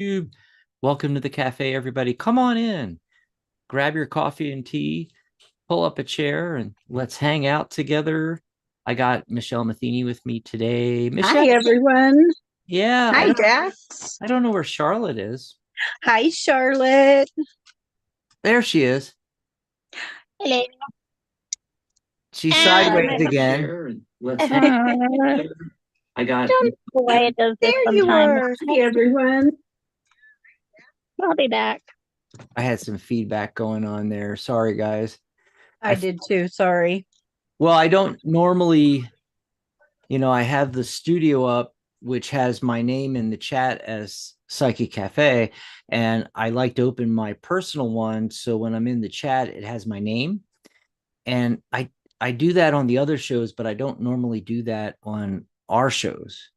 YouTube. Welcome to the cafe, everybody. Come on in, grab your coffee and tea, pull up a chair, and let's hang out together. I got Michelle Matheny with me today. Hi, Michelle, everyone. yeah, Hi, Dax. I don't know where Charlotte is. Hi, Charlotte. There she is. Hello. She's sideways Um, again. Let's hang. uh, I got. don't know why it does this There you sometimes. are. Hi, everyone. I'll be back. I had some feedback going on there. Sorry, guys. I did too. Sorry. Well, I don't normally, I have the studio up, which has my name in the chat as Psychic Cafe, and I like to open my personal one. So when I'm in the chat, it has my name. And I do that on the other shows, but I don't normally do that on our shows.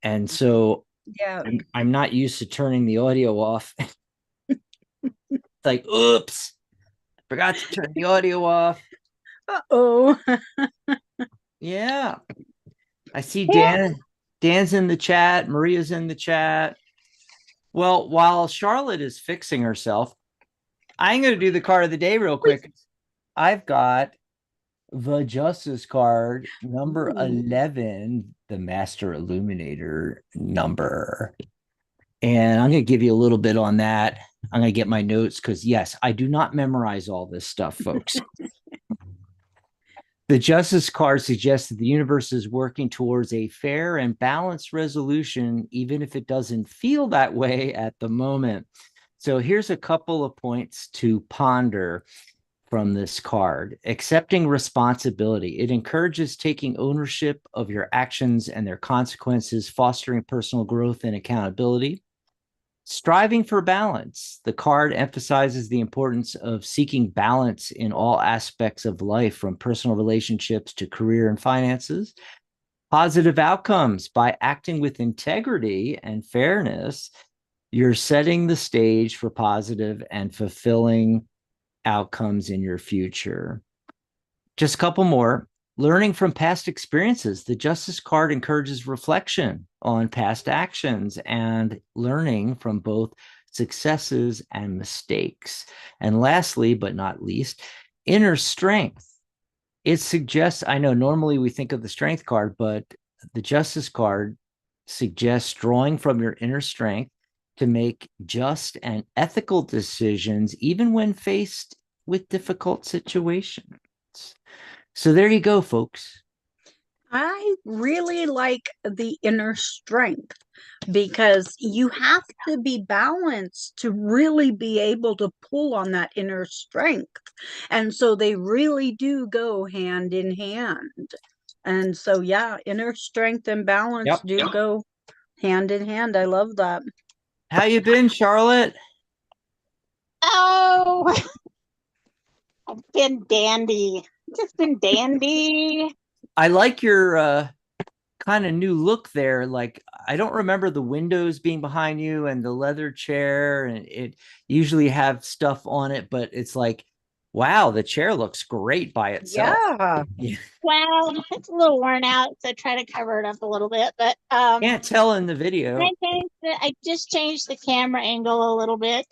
And so Yeah. I'm not used to turning the audio off. It's like, oops, forgot to turn the audio off. Uh-oh. Yeah. I see Yeah. Dan's in the chat, Maria's in the chat. Well, while Charlotte is fixing herself, I'm going to do the card of the day real quick. I've got the Justice card, number 11, the Master Illuminator number. And I'm going to give you a little bit on that. I'm going to get my notes because, yes, I do not memorize all this stuff, folks. The Justice card suggests that the universe is working towards a fair and balanced resolution, even if it doesn't feel that way at the moment. So here's a couple of points to ponder from this card. Accepting responsibility. It encourages taking ownership of your actions and their consequences, fostering personal growth and accountability. Striving for balance. The card emphasizes the importance of seeking balance in all aspects of life, from personal relationships to career and finances. Positive outcomes. By acting with integrity and fairness, you're setting the stage for positive and fulfilling outcomes in your future. Just a couple more. Learning from past experiences. The Justice card encourages reflection on past actions and learning from both successes and mistakes. And lastly, but not least, inner strength. It suggests, I know normally we think of the Strength card, but the Justice card suggests drawing from your inner strength to make just and ethical decisions, even when faced with difficult situations. So there you go, folks. I really like the inner strength because you have to be balanced to really be able to pull on that inner strength. And so they really do go hand in hand. And so, yeah, inner strength and balance do go hand in hand. I love that. How you been, Charlotte? Oh, I've been dandy. Just been dandy. I like your kind of new look there. Like, I don't remember the windows being behind you and the leather chair, and it usually have stuff on it, but it's like, wow, the chair looks great by itself. Yeah. Well, it's a little worn out, so I try to cover it up a little bit. But Can't tell in the video. I just changed the camera angle a little bit.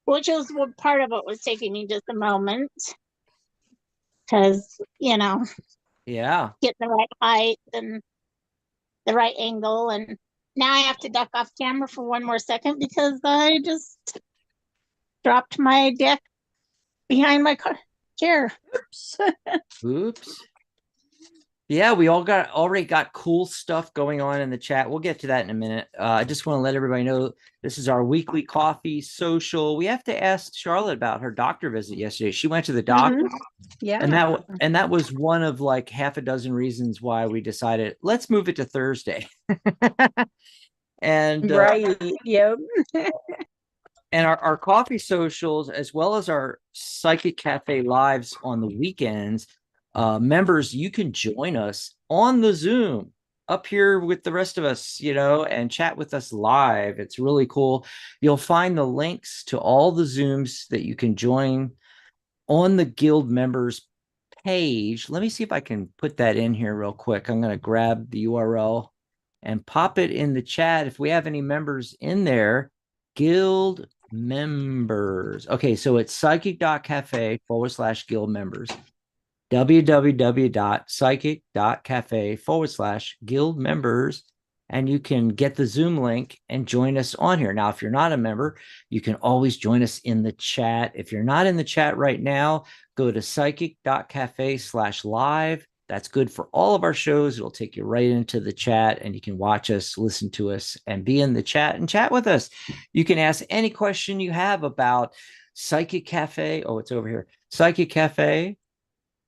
Which was what part of it was taking me just a moment. Because, Yeah. get the right height and the right angle. And now I have to duck off camera for one more second because I just dropped my deck behind my chair. Oops. Oops. Yeah, we already got cool stuff going on in the chat. We'll get to that in a minute. I just want to let everybody know this is our weekly coffee social. We have to ask Charlotte about her doctor visit yesterday. She went to the doctor. Yeah. And that was one of like half a dozen reasons why we decided let's move it to Thursday. And right. Yep. and our coffee socials, as well as our Psychic Cafe lives on the weekends, members, you can join us on the Zoom up here with the rest of us, and chat with us live. It's really cool. You'll find the links to all the Zooms that you can join on the guild members page. Let me see if I can put that in here real quick. I'm going to grab the URL and pop it in the chat. If we have any members in there, guild members. Okay, so it's psychic.cafe/guild members. www.psychic.cafe/guild members, and you can get the Zoom link and join us on here. Now, if you're not a member, you can always join us in the chat. If you're not in the chat right now, go to psychic.cafe/live. That's good for all of our shows. It'll take you right into the chat, and you can watch us, listen to us, and be in the chat and chat with us. You can ask any question you have about Psychic Cafe. Oh, it's over here. Psychic Cafe,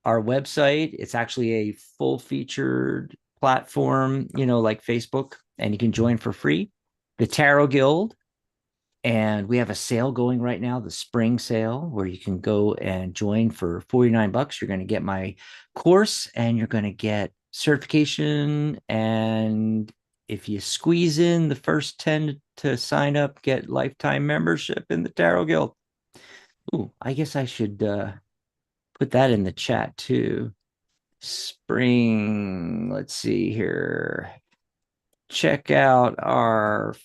our website. It's actually a full featured platform, like Facebook, and you can join for free. The Tarot Guild, and we have a sale going right now, the spring sale, where you can go and join for $49. You're going to get my course, and you're going to get certification, and if you squeeze in the first 10 to sign up, get lifetime membership in the Tarot Guild. Ooh, I guess I should put that in the chat too. Spring, let's see here. Check out our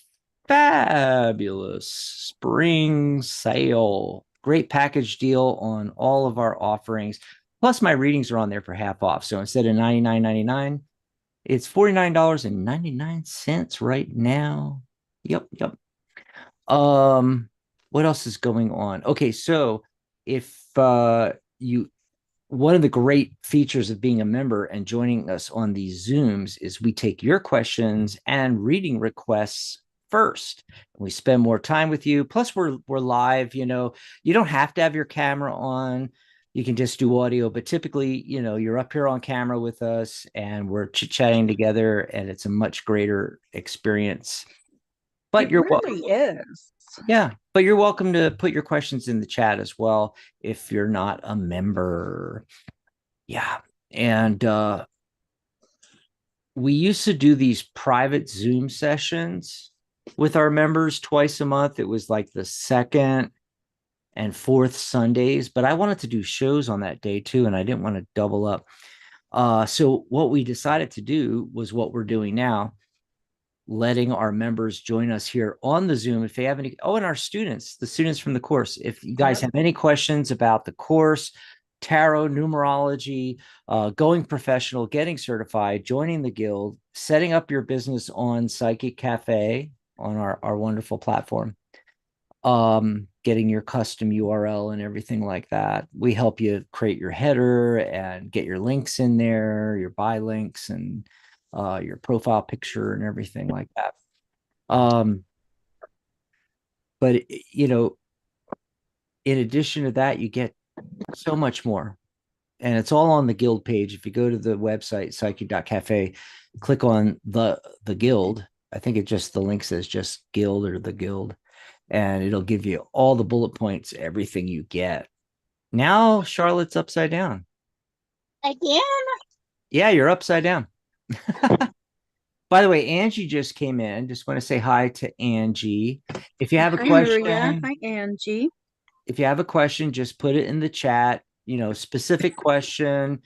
fabulous spring sale. Great package deal on all of our offerings. Plus, my readings are on there for half off. So instead of $99.99, it's $49.99 right now. Yep. What else is going on? Okay, so if one of the great features of being a member and joining us on these Zooms is we take your questions and reading requests first. We spend more time with you. Plus, we're live. You don't have to have your camera on. You can just do audio, but typically, you're up here on camera with us, and we're chit-chatting together, and it's a much greater experience. But it really is. Yeah, but you're welcome to put your questions in the chat as well if you're not a member. Yeah, and we used to do these private Zoom sessions with our members twice a month. It was like the second and fourth Sundays, but I wanted to do shows on that day too, and I didn't want to double up. So what we decided to do was what we're doing now, letting our members join us here on the Zoom. If they have any, and our students, the students from the course, if you guys have any questions about the course, tarot, numerology, going professional, getting certified, joining the guild, setting up your business on Psychic Cafe on our wonderful platform, getting your custom URL and everything like that. We help you create your header and get your links in there, your buy links, and your profile picture and everything like that. But in addition to that, you get so much more, and it's all on the guild page. If you go to the website psychic.cafe, click on the guild. I think the link says just guild or the guild, and it'll give you all the bullet points, everything you get. Now Charlotte's upside down again. Yeah, you're upside down. By the way, Angie just came in. Just want to say hi to Angie. If you have a question, Maria. Hi, Angie. If you have a question, just put it in the chat. Specific question,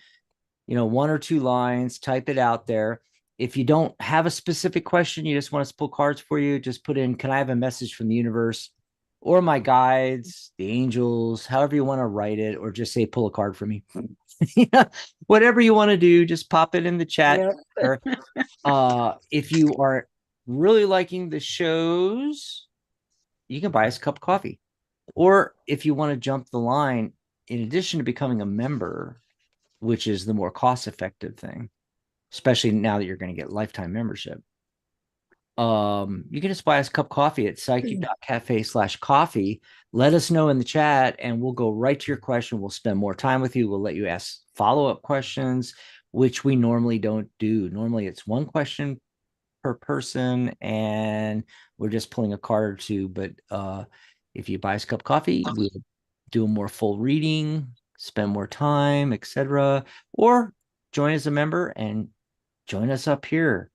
1 or 2 lines, type it out there. If you don't have a specific question, you just want us to pull cards for you, just put in, can I have a message from the universe or my guides, the angels, however you want to write it, or just say, pull a card for me. Whatever you want to do, just pop it in the chat. Yep. If you are really liking the shows, you can buy us a cup of coffee. Or if you want to jump the line, in addition to becoming a member, which is the more cost-effective thing, especially now that you're going to get lifetime membership, you can just buy us a cup of coffee at psychic.cafe/coffee. Let us know in the chat, and we'll go right to your question. We'll spend more time with you. We'll let you ask follow-up questions, which we normally don't do. Normally, it's 1 question per person, and we're just pulling a card or 2. But if you buy us a cup of coffee, we'll do a more full reading, spend more time, etc. Or join as a member and join us up here.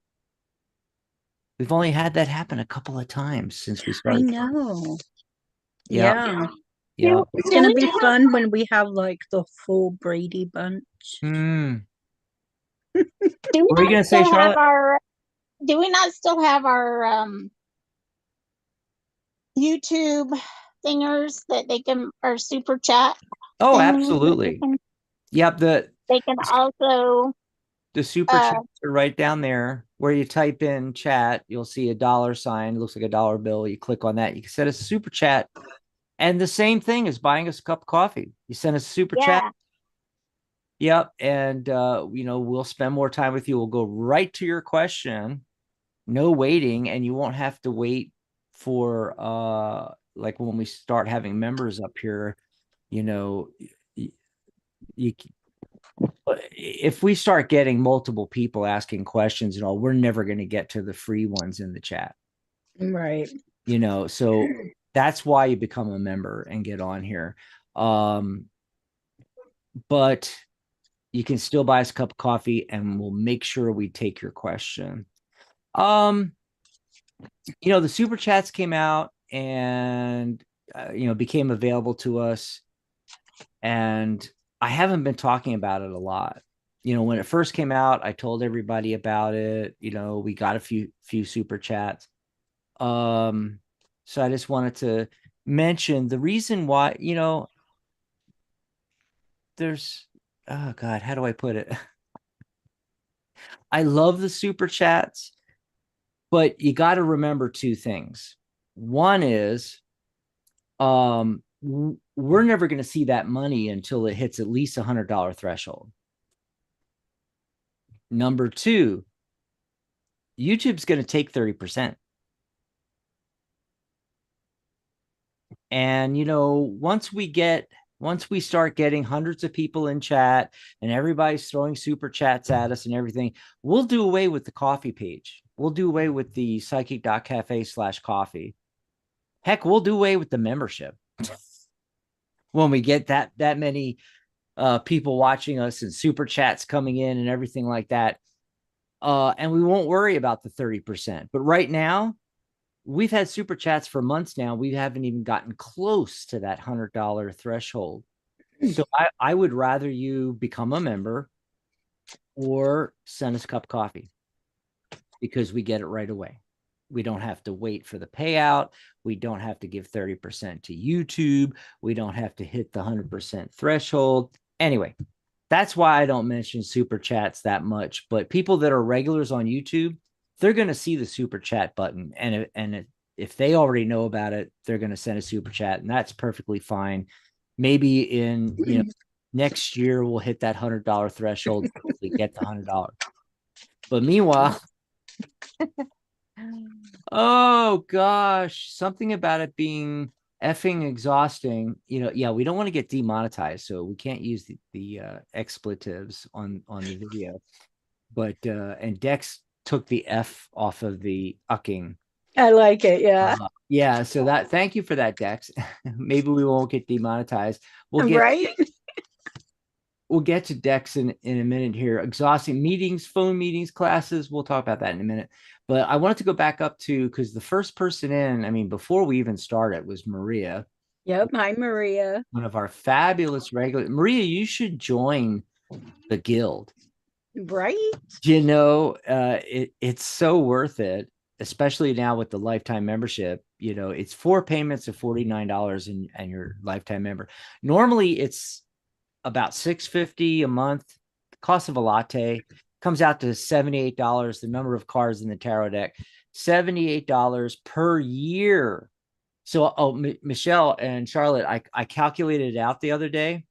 We've only had that happen a couple of times since we started. I know. Yeah. It's going to be fun when we have like the full Brady bunch. What are you going to say, Charlotte? do we not still have our YouTube thingers that they can, or super chat Oh, things that absolutely. Yep. they can also The super uh chats are right down there where you type in chat. You'll see a dollar sign. It looks like a dollar bill. You click on that. You can send us a super chat. And the same thing as buying us a cup of coffee. You send us a super chat. yeah. Yep. And, we'll spend more time with you. We'll go right to your question. No waiting. And you won't have to wait for, like when we start having members up here, you know, you if we start getting multiple people asking questions and all, we're never going to get to the free ones in the chat. Right. So that's why you become a member and get on here. But you can still buy us a cup of coffee and we'll make sure we take your question. The super chats came out and became available to us, and I haven't been talking about it a lot. When it first came out, I told everybody about it. We got a few super chats. So I just wanted to mention the reason why, there's, oh God, how do I put it? I love the super chats, but you got to remember two things. One is, we're never going to see that money until it hits at least $100 threshold. Number two, YouTube's going to take 30%. And, once we start getting hundreds of people in chat and everybody's throwing super chats at us and everything, we'll do away with the coffee page. We'll do away with the psychic.cafe/coffee. Heck, we'll do away with the membership when we get that many people watching us and super chats coming in and everything like that. And we won't worry about the 30%. But right now, we've had super chats for months now. We haven't even gotten close to that $100 threshold. So I would rather you become a member or send us a cup of coffee, because we get it right away. We don't have to wait for the payout. We don't have to give 30% to YouTube. We don't have to hit the 100% threshold. Anyway, that's why I don't mention super chats that much. But people that are regulars on YouTube, they're going to see the super chat button. And if they already know about it, they're going to send a super chat. And that's perfectly fine. Maybe in next year, we'll hit that $100 threshold. We get the $100. But meanwhile, oh gosh, something about it being effing exhausting. Yeah, we don't want to get demonetized, so we can't use the expletives on the video. But and Dex took the F off of the ucking. I like it. Yeah. Yeah. So thank you for that, Dex. Maybe we won't get demonetized. Right. We'll get to Dex in a minute here. Exhausting meetings, phone meetings, classes. We'll talk about that in a minute. But I wanted to go back up to, because the first person in, before we even started, was Maria. Yep. Hi, Maria. One of our fabulous regular. Maria, you should join the guild. Right. It's so worth it, especially now with the lifetime membership. It's 4 payments of $49 and you're lifetime member. Normally it's about $6.50 a month. The cost of a latte comes out to $78. The number of cards in the tarot deck, $78 per year. So, Michelle and Charlotte, I calculated it out the other day.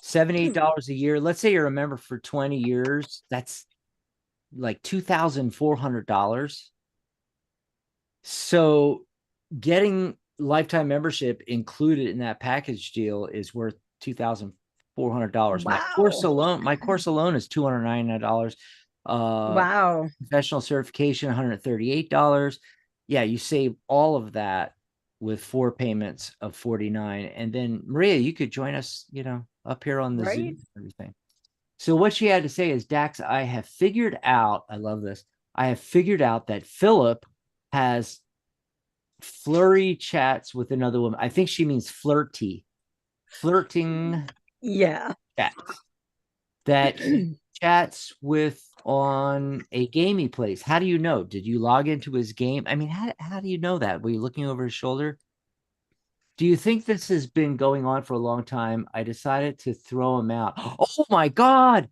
$78 a year. Let's say you're a member for 20 years. That's like $2,400. So getting lifetime membership included in that package deal is worth $2,400. Wow. My course alone is $299. Wow. Professional certification, $138. Yeah, you save all of that with 4 payments of $49. And then Maria, you could join us, up here on the Zoom and everything. So what she had to say is, Dax, I have figured out, I love this. I have figured out that Philip has flurry chats with another woman. I think she means flirting Yeah. chats that chats with on a game he plays? How do you know? Did you log into his game? I mean, how do you know that? Were you looking over his shoulder? Do you think this has been going on for a long time? I decided to throw him out. Oh my God,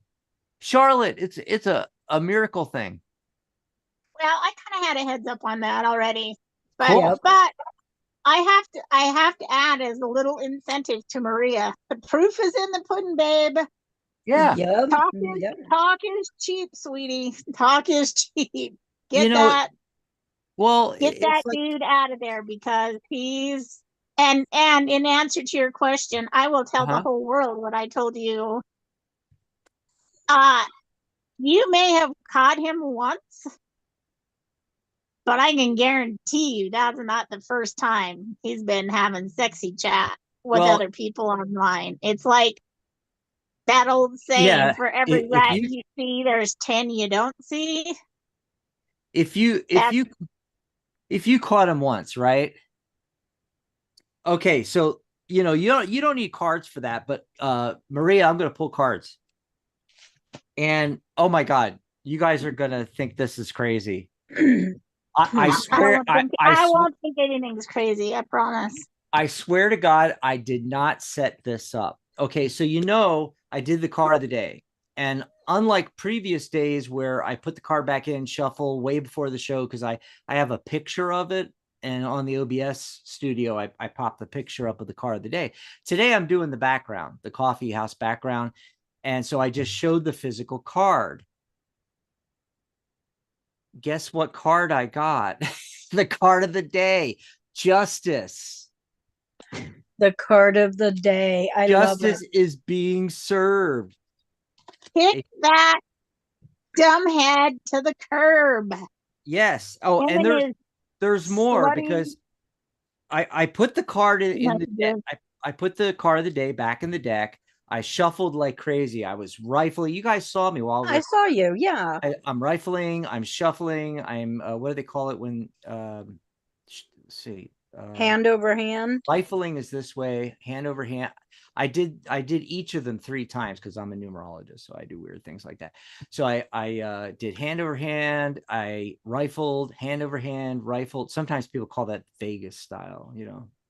Charlotte, it's a miracle thing. Well, I kind of had a heads up on that already, but Cool. but I have to add as a little incentive to Maria. The proof is in the pudding, babe. Yeah. Yep. Talk Yep. is cheap, sweetie. Talk is cheap. You Get know, that well, get that it's like, dude out of there because he's and in answer to your question, I will tell the uh-huh. whole world what I told you. Uh you may have caught him once, but I can guarantee you that's not the first time he's been having sexy chat with Well, other people online. It's like that old saying, yeah, for every if rat you you see, there's 10 you don't see. if you if That's you if you caught him once, right? Okay, so you don't need cards for that, but Maria, I'm gonna pull cards. And oh my God, you guys are gonna think this is crazy. I swear, I won't think anything's crazy, I promise. I swear to God, I did not set this up. Okay, so I did the card of the day. And unlike previous days where I put the card back in, shuffle way before the show, because I have a picture of it. And on the OBS studio, I popped the picture up of the card of the day. Today, I'm doing the background, the coffee house background. And so I just showed the physical card. Guess what card I got? The card of the day, Justice. The card of the day. I love Justice it. is being served. Kick that dumbhead to the curb. Yes. Oh, Him and and his there's more slutty because I put the card in the deck. messages. I put the card of the day back in the deck. I shuffled like crazy. I was rifling. You guys saw me while I saw you. Yeah. I'm rifling. I'm shuffling. I'm what do they call it when? Let's see. Hand over hand. Rifling is this way, hand over hand. I did each of them 3 times because I'm a numerologist, so I do weird things like that. So I did hand over hand, I rifled, hand over hand, rifled. Sometimes people call that Vegas style,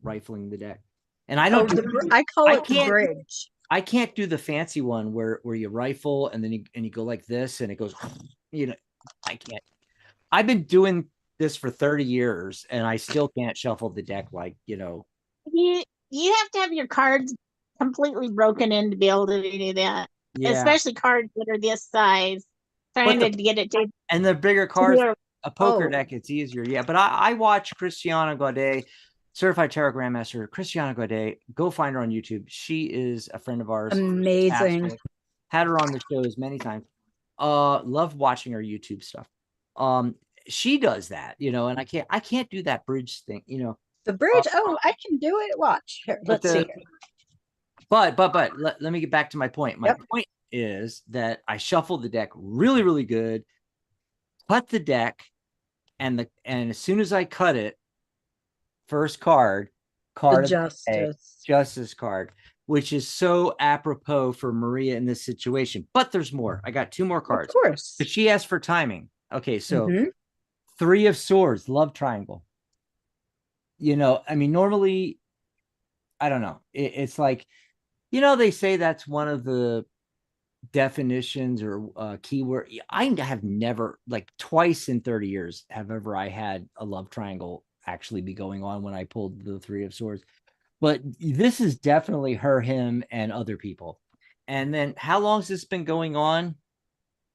rifling the deck. And I don't I call I it the can't bridge. I can't do the fancy one where you rifle and then you go like this and it goes, I can't. I've been doing this for 30 years and I still can't shuffle the deck like. You have to have your cards completely broken in to be able to do that. Yeah. Especially cards that are this size. Trying to get it to and the bigger cards, your, a poker deck, it's easier. Yeah. But I watch Christiana Gaudet, certified tarot grandmaster, Christiana Gaudet. Go find her on YouTube. She is a friend of ours. Amazing. Fantastic. Had her on the shows many times. Love watching her YouTube stuff. She does that, and I can't do that bridge thing, The bridge. Oh, I can do it. Watch. Here, let's see. But let me get back to my point. My point is that I shuffled the deck really, really good, cut the deck, and as soon as I cut it, first card The Justice card, which is so apropos for Maria in this situation. But there's more. I got 2 more cards. Of course. But she asked for timing. Okay, so 3 of Swords, love triangle. I mean, normally, I don't know. It's like, they say that's one of the definitions or keyword. I have never, like twice in 30 years, have ever I had a love triangle actually be going on when I pulled the 3 of Swords. But this is definitely her, him, and other people. And then how long has this been going on?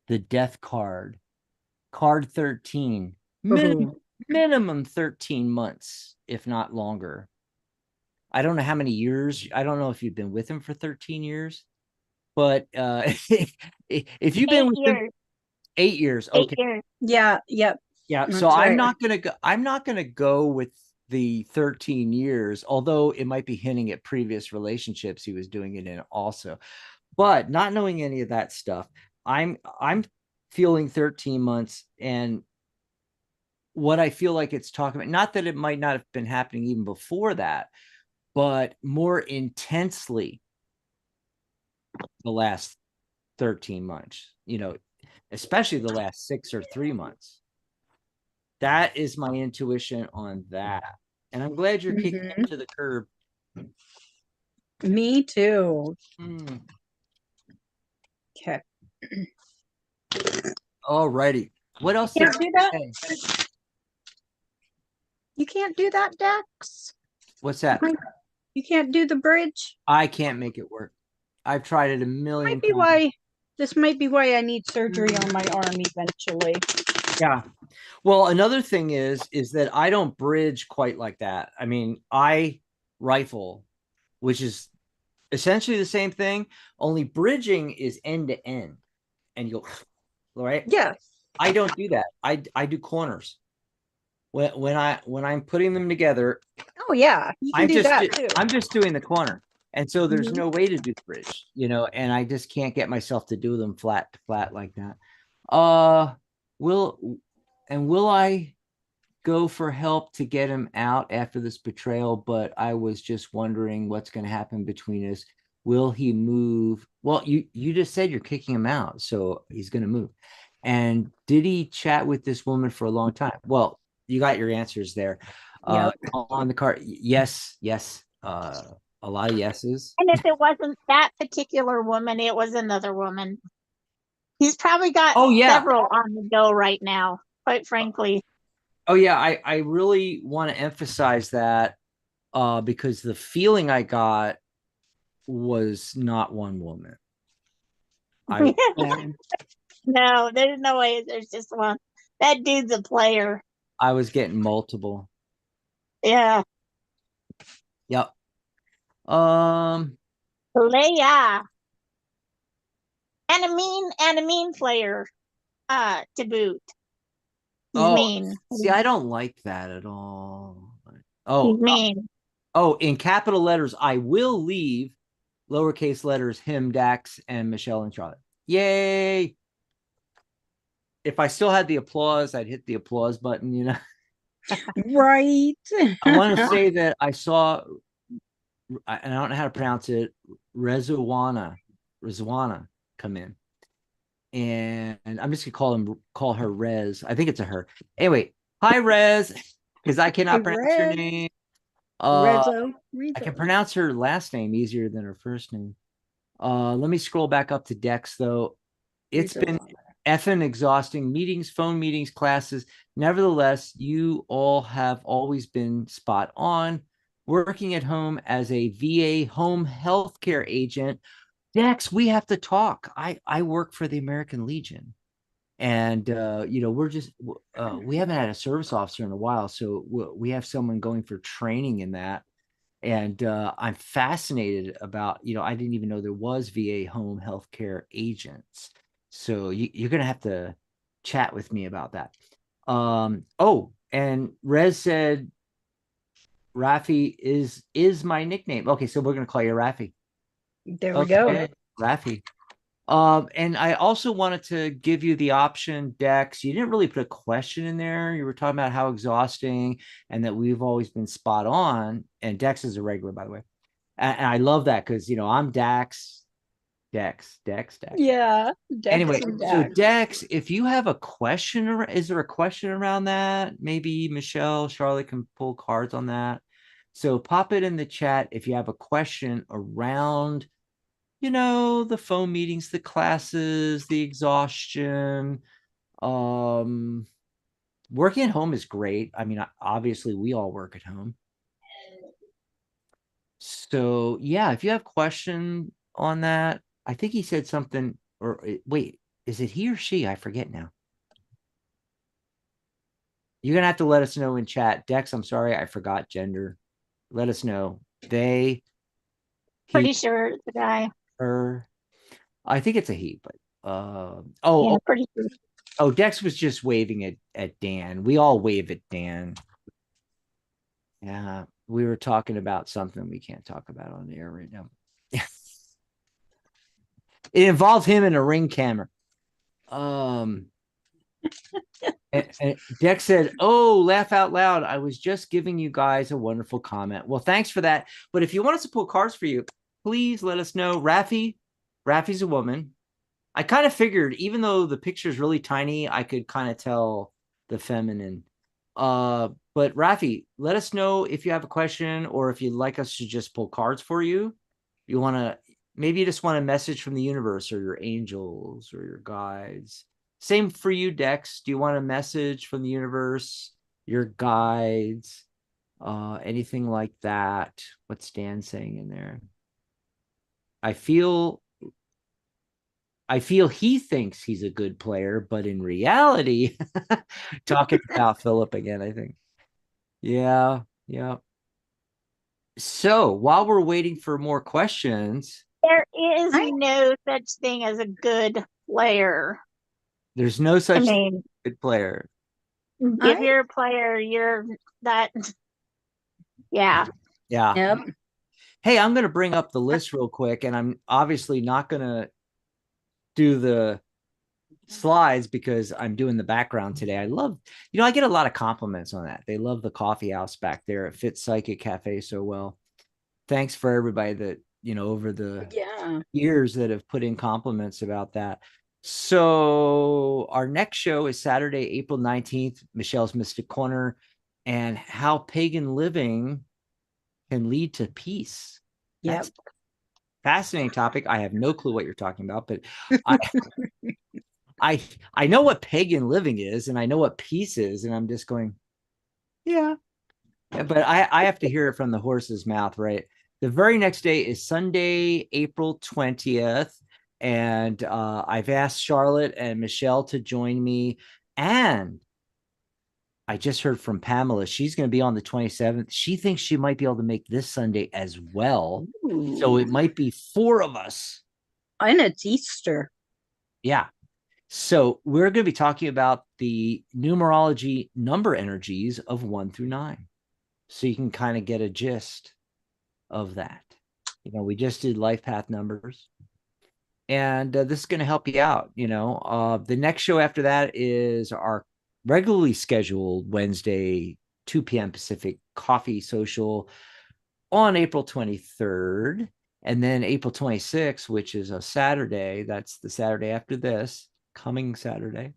The Death card 13, minimum 13 months, if not longer. I don't know how many years. I don't know if you've been with him for 13 years, but if you've been with him 8 years, okay. 8 years. Yeah, yep. Yeah, so I'm not gonna go with the 13 years, although it might be hinting at previous relationships he was doing it in also. But not knowing any of that stuff, I'm feeling 13 months, and what I feel like it's talking about, not that it might not have been happening even before that, but more intensely the last 13 months, especially the last 6 or 3 months. That is my intuition on that. And I'm glad you're kicking Mhm. it to the curb. Me too. Mm. Okay. All righty. What else did Can't do that. say? You can't do that, Dex. What's that? You can't do the bridge. I can't make it work. I've tried it a million Might be times. why. This might be why I need surgery on my arm eventually. Yeah. Well, another thing is that I don't bridge quite like that. I mean, I rifle, which is essentially the same thing, only bridging is end to end. And you go, right? Yes. I don't do that. I do corners. When I'm putting them together, Oh yeah, you can do that too. I'm just doing the corner. And so there's Mhm. no way to do the bridge, and I just can't get myself to do them flat to flat like that. Will I go for help to get him out after this betrayal? But I was just wondering what's going to happen between us. Will he move? Well, you just said you're kicking him out, so he's going to move. And did he chat with this woman for a long time? Well, you got your answers there. Yep. On the card, yes. A lot of yeses. And if it wasn't that particular woman, it was another woman. He's probably got several on the go right now, quite frankly. Oh yeah, I really want to emphasize that because the feeling I got was not one woman. No, there's no way there's just one. That dude's a player. I was getting multiple. Yeah. Yep. Leia. And a mean player, to boot. He's mean. See, I don't like that at all. He's mean. In capital letters, I will leave lowercase letters him, Dax, and Michelle and Charlotte. Yay. If I still had the applause, I'd hit the applause button, Right. I want to say that I saw, and I don't know how to pronounce it, Rezwana come in. And I'm just gonna call her Rez. I think it's a her. Anyway, hi Rez, because I cannot pronounce her name. Rezo. I can pronounce her last name easier than her first name. Let me scroll back up to Dex though. It's been effing exhausting. Meetings, phone meetings, classes. Nevertheless, you all have always been spot on. Working at home as a VA home healthcare agent. Dex, we have to talk. I work for the American Legion. And, we're just, we haven't had a service officer in a while. So we have someone going for training in that. And I'm fascinated about, I didn't even know there was VA home healthcare agents. So you're going to have to chat with me about that. And Rez said, Rafi is my nickname. Okay, so we're going to call you Rafi. There we go. Rafi. And I also wanted to give you the option, Dex. You didn't really put a question in there. You were talking about how exhausting and that we've always been spot on. And Dex is a regular, by the way. And I love that because, I'm Dex. Yeah. Dex anyway, so Dex, if you have a question, is there a question around that? Maybe Michelle, Charlotte can pull cards on that. So pop it in the chat if you have a question around the phone meetings, the classes, the exhaustion. Working at home is great. I mean, obviously we all work at home. So yeah, if you have question on that, I think he said something, or wait, is it he or she? I forget now. You're going to have to let us know in chat. Dex, I'm sorry, I forgot gender. Let us know. They, pretty sure it's a guy. Her. I think it's a he, but pretty sure. Oh, Dex was just waving at Dan. We all wave at Dan. Yeah, we were talking about something we can't talk about on the air right now. It involves him in a ring camera. And Dex said, "Oh, laugh out loud. I was just giving you guys a wonderful comment." Well, thanks for that. But if you want us to pull cards for you, please let us know. Rafi's a woman. I kind of figured, even though the picture is really tiny, I could kind of tell the feminine. But Rafi, let us know if you have a question or if you'd like us to just pull cards for you. You want to, maybe you just want a message from the universe or your angels or your guides. Same for you, Dex. Do you want a message from the universe, your guides, anything like that? What's Dan saying in there? I feel he thinks he's a good player, but in reality, talking about Philip again, I think. Yeah, yeah. So while we're waiting for more questions, There is I no such thing as a good player. there's no I such thing mean, as a good player. if I you're a player, you're that. Yeah. Yeah. yep. Hey, I'm going to bring up the list real quick, and I'm obviously not going to do the slides because I'm doing the background today. I love, I get a lot of compliments on that. They love the coffee house back there. It fits Psychic Cafe so well. Thanks for everybody that, over the Yeah. years that have put in compliments about that. So our next show is Saturday, April 19th, Michelle's Mystic Corner, and how pagan living can lead to peace. Yep. That's a fascinating topic. I have no clue what you're talking about, but I I know what pagan living is and I know what peace is, and I'm just going, yeah. But I have to hear it from the horse's mouth, right? The very next day is Sunday, April 20th. And I've asked Charlotte and Michelle to join me. And I just heard from Pamela. She's going to be on the 27th. She thinks she might be able to make this Sunday as well. So it Ooh. might be 4 of us. And it's Easter. Yeah. So we're going to be talking about the numerology number energies of 1 through 9. So you can kind of get a gist of that. We just did life path numbers, and this is going to help you out. The next show after that is our regularly scheduled Wednesday, 2 p.m. Pacific coffee social on April 23rd. And then April 26th, which is a Saturday, that's the Saturday after this, coming Saturday,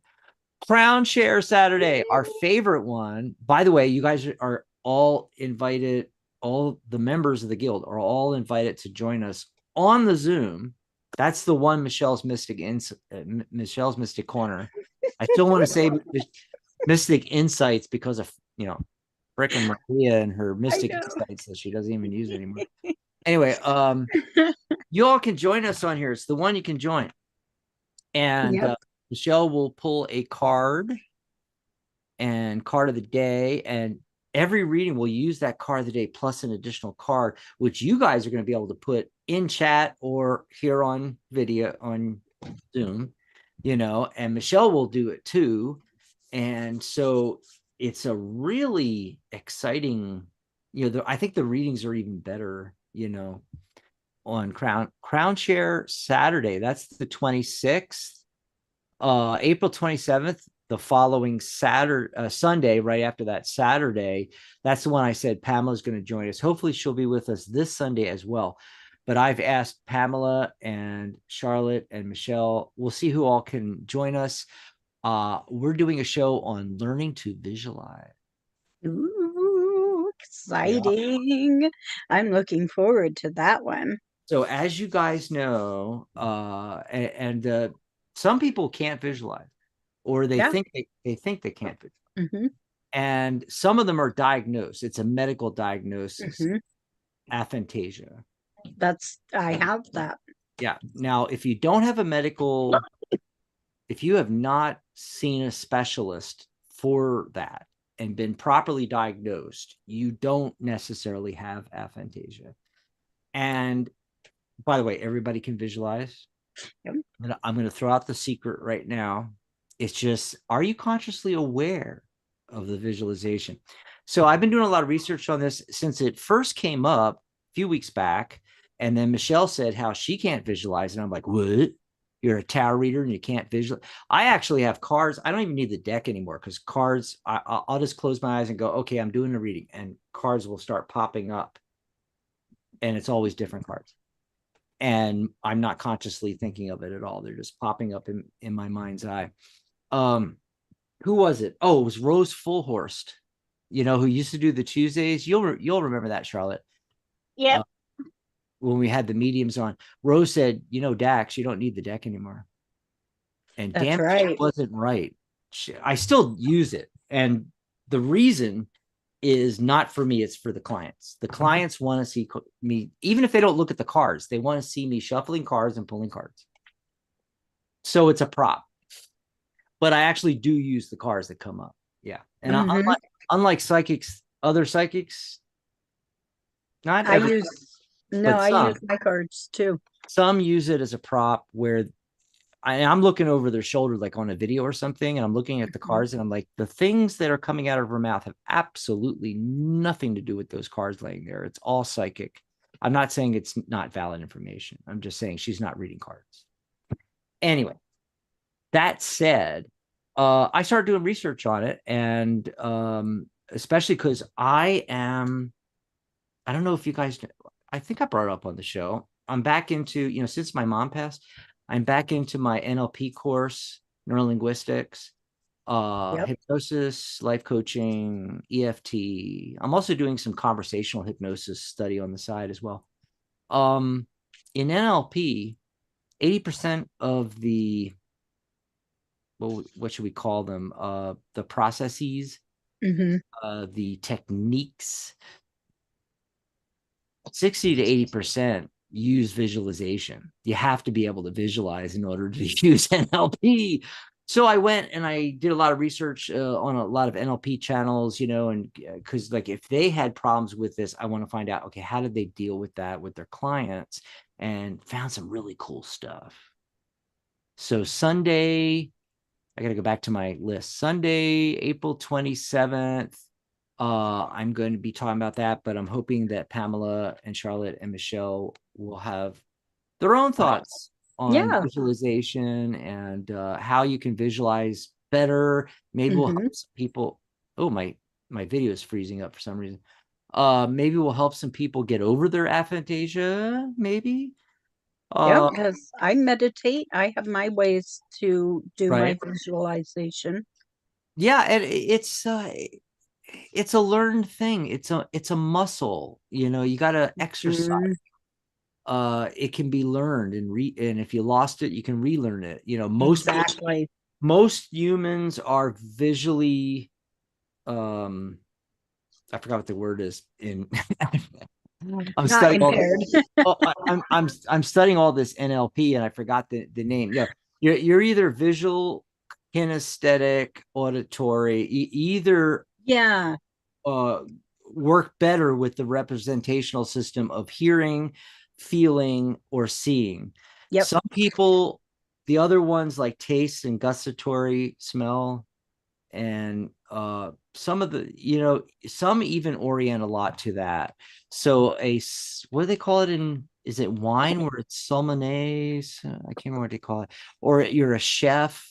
Crown Share Saturday, our favorite one. By the way, you guys are all invited. All the members of the guild are all invited to join us on the Zoom. That's the one Michelle's Mystic Corner. I still want to say Mystic Insights because of frickin' Maria and her Mystic Insights that she doesn't even use anymore. Anyway, you all can join us on here. It's the one you can join, and Yep. Michelle will pull a card and card of the day, and every reading will use that card of the day plus an additional card, which you guys are going to be able to put in chat or here on video on Zoom, and Michelle will do it too. And so it's a really exciting, I think the readings are even better, on Crown Share Saturday. That's the 26th. April 27th, the following Sunday, right after that Saturday, that's the one I said Pamela's going to join us. Hopefully she'll be with us this Sunday as well. But I've asked Pamela and Charlotte and Michelle. We'll see who all can join us. We're doing a show on learning to visualize. Ooh, exciting. Yeah. I'm looking forward to that one. So as you guys know, some people can't visualize, or they think they can't visualize. Mm-hmm. And some of them are diagnosed. It's a medical diagnosis, aphantasia. I have that. Yeah. Now, if you don't have a medical, if you have not seen a specialist for that and been properly diagnosed, you don't necessarily have aphantasia. And by the way, everybody can visualize. Yep. I'm going to throw out the secret right now. It's just, are you consciously aware of the visualization? So I've been doing a lot of research on this since it first came up a few weeks back. And then Michelle said how she can't visualize. And I'm like, what? You're a tarot reader and you can't visualize? I actually have cards. I don't even need the deck anymore because cards, I'll just close my eyes and go, okay, I'm doing a reading, and cards will start popping up. And it's always different cards. and I'm not consciously thinking of it at all. They're just popping up in my mind's eye. Who was it? Oh, it was Rose Fullhorst, who used to do the Tuesdays. You'll remember that, Charlotte. Yep. When we had the mediums on, Rose said, Dax, you don't need the deck anymore. And That's damn, right. she wasn't right. I still use it. And the reason is not for me, it's for the clients. The clients want to see me, even if they don't look at the cards, they want to see me shuffling cards and pulling cards. So it's a prop. But I actually do use the cards that come up. Yeah. And unlike psychics, other psychics, not I every, use but I some. use my cards too. Some use it as a prop where I'm looking over their shoulder, like on a video or something, and I'm looking at the cards, and I'm like, the things that are coming out of her mouth have absolutely nothing to do with those cards laying there. It's all psychic. I'm not saying it's not valid information. I'm just saying she's not reading cards. Anyway, that said, I started doing research on it, and especially because I don't know if you guys, I think I brought it up on the show. I'm back into, since my mom passed, I'm back into my NLP course, neurolinguistics, hypnosis, life coaching, EFT. I'm also doing some conversational hypnosis study on the side as well. In NLP, 80% of the, what should we call them? The processes, the techniques, 60 to 80% use visualization. You have to be able to visualize in order to use NLP. So I went and I did a lot of research on a lot of NLP channels, and because like if they had problems with this, I want to find out, okay, how did they deal with that with their clients, and found some really cool stuff. So Sunday, I got to go back to my list. Sunday, April 27th. I'm going to be talking about that, but I'm hoping that Pamela and Charlotte and Michelle will have their own thoughts on visualization and how you can visualize better. Maybe we'll help some people. Oh, my video is freezing up for some reason. Maybe we'll help some people get over their aphantasia, maybe. Because I meditate. I have my ways to do my visualization. Yeah, and it's a learned thing. It's a muscle. You got to exercise. It can be learned and if you lost it, you can relearn it. Most humans are visually I forgot what the word is in I'm studying I'm studying all this NLP, and I forgot the name. Yeah, you're either visual, kinesthetic, auditory. Either work better with the representational system of hearing, feeling, or seeing. Some people, the other ones like taste and gustatory, smell, and some of the, some even orient a lot to that. So what do they call it is it wine where it's sommeliers? I can't remember what they call it. Or you're a chef,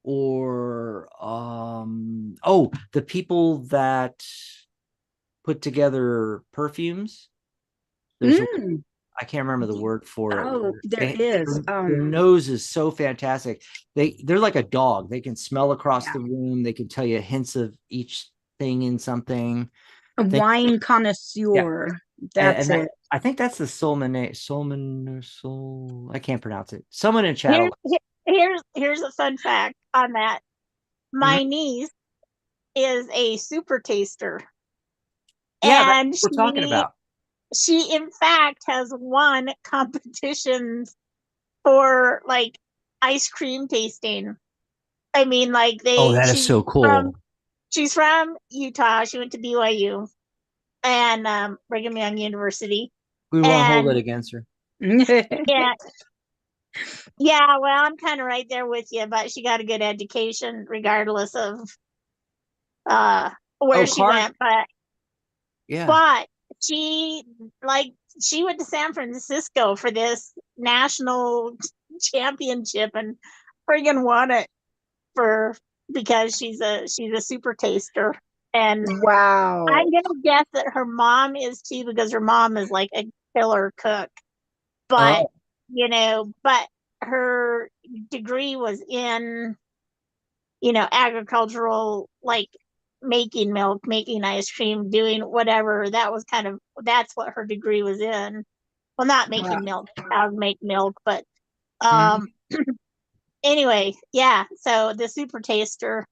or the people that put together perfumes. There's I can't remember the word for it. Oh, there is. Their nose is so fantastic. They're like a dog. They can smell across the room. They can tell you hints of each thing in something. A wine connoisseur. That's it. I think that's the soul. I can't pronounce it. Someone in chat. Here's a fun fact on that. My niece is a super taster. Yeah, that's what we're talking about. She in fact has won competitions for like ice cream tasting. I mean, like that is so cool. She's from Utah. She went to BYU and Brigham Young University. We won't hold it against her. Yeah. Yeah, well, I'm kind of right there with you, but she got a good education regardless of where she went. But she went to San Francisco for this national championship and friggin' won it because she's a super taster. And wow, I'm gonna guess that her mom is too, because her mom is like a killer cook. But but her degree was in, agricultural, like making milk, making ice cream, doing whatever. That's what her degree was in. Well, not Wow. making milk, how to make milk, but Mhm. um anyway, yeah. So the super taster,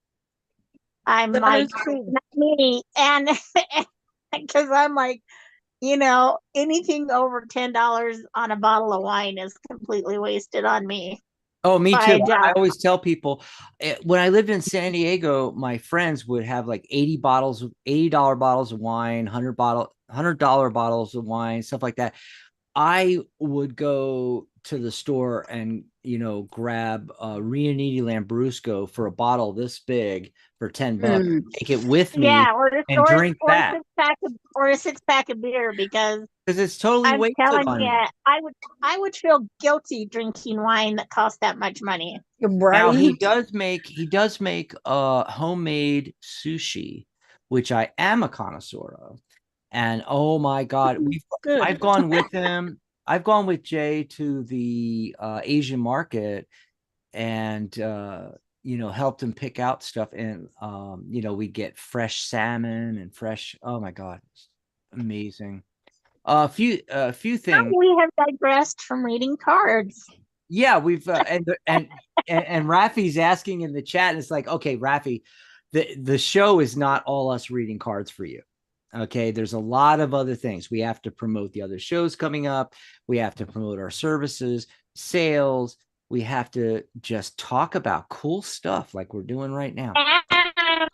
I'm That like, is cool. not me. And because I'm like, anything over $10 on a bottle of wine is completely wasted on me. Oh, me too. I But I just, always tell people when I lived in San Diego, my friends would have like 80 bottles, $80 bottles of wine, $100 bottles of wine, stuff like that. I would go to the store and grab Riunite Lambrusco for a bottle this big for $10, Mm. take it with me yeah, or a and or, drink or a that six pack of beer, because because it's totally I'm wasted telling on you, me. I would feel guilty drinking wine that costs that much money. Now Right? he does make homemade sushi, which I am a connoisseur of. And oh my God, I've Good. gone with him. I've gone with Jay to the Asian market and helped him pick out stuff. And we get fresh salmon and fresh, oh my God, it's amazing. A few things. We have digressed from reading cards. Yeah, we've and Rafi's asking in the chat, and it's like, okay, Rafi, the show is not all us reading cards for you. Okay, there's a lot of other things. We have to promote the other shows coming up. We have to promote our services, sales. We have to just talk about cool stuff like we're doing right now. And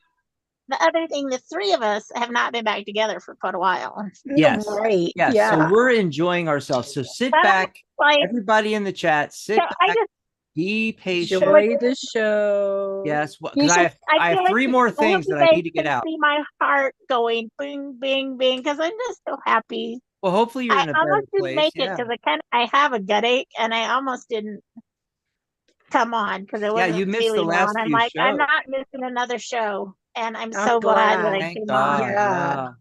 the other thing, the three of us have not been back together for quite a while. Yes. Right. Yes. So Yeah. we're enjoying ourselves. So sit But I'm back, like, everybody in the chat, so sit I back, just be patient. feel like Enjoy the show. Yes, because I have three more I hope things you that I guys need to get can out. see my heart going bing, bing, bing, because I'm just so happy. Well, hopefully you're I in a better almost didn't place. make it Yeah. because I have a gut ache, and I almost didn't come on because I Yeah, you wasn't missed the feeling well. last And I'm few like, I'm shows. not missing another show. And I'm I'm so glad that glad. I Thank came on. God. Yeah. Yeah.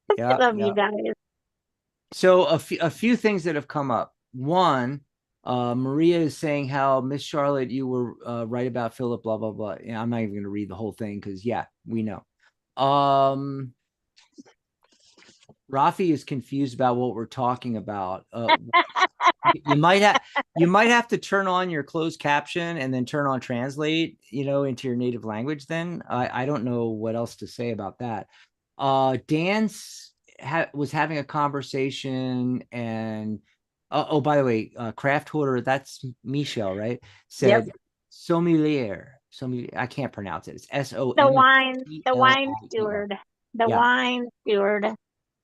I Yeah. love you Yeah. guys. So a few things that have come up. One, Maria is saying how Miss Charlotte, you were right about Philip, blah, blah, blah. Yeah, I'm not even going to read the whole thing because yeah, we know. Rafi is confused about what we're talking about. You might have to turn on your closed caption and then turn on translate, into your native language. Then I don't know what else to say about that. Dan was having a conversation, and oh, by the way, craft hoarder, that's Michelle, right? Yep. Said sommelier. I can't pronounce it. It's The wine SOMMELIER. steward, the Yeah. wine steward.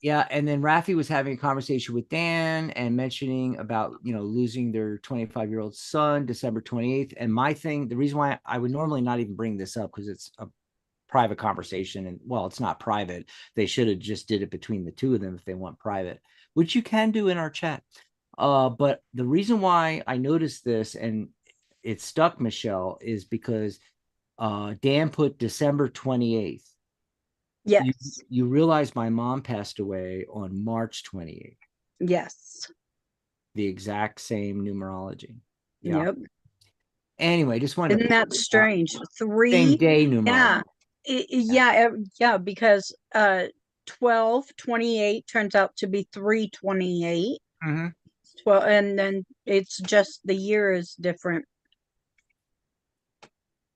Yeah, and then Rafi was having a conversation with Dan and mentioning about, losing their 25-year-old son December 28th. And the reason why I would normally not even bring this up because it's a private conversation, and well, it's not private. They should have just did it between the two of them if they want private, which you can do in our chat. But the reason why I noticed this and it stuck, Michelle, is because Dan put December 28th. You, Yes. you realize my mom passed away on March 28th, Yes. the exact same numerology. Yeah. Yep. Anyway, just wanted Isn't to that strange? same Three. day numerology. Yeah. Yeah, because 12/28 turns out to be 3/28. Mhm. 12, and then it's just the year is different.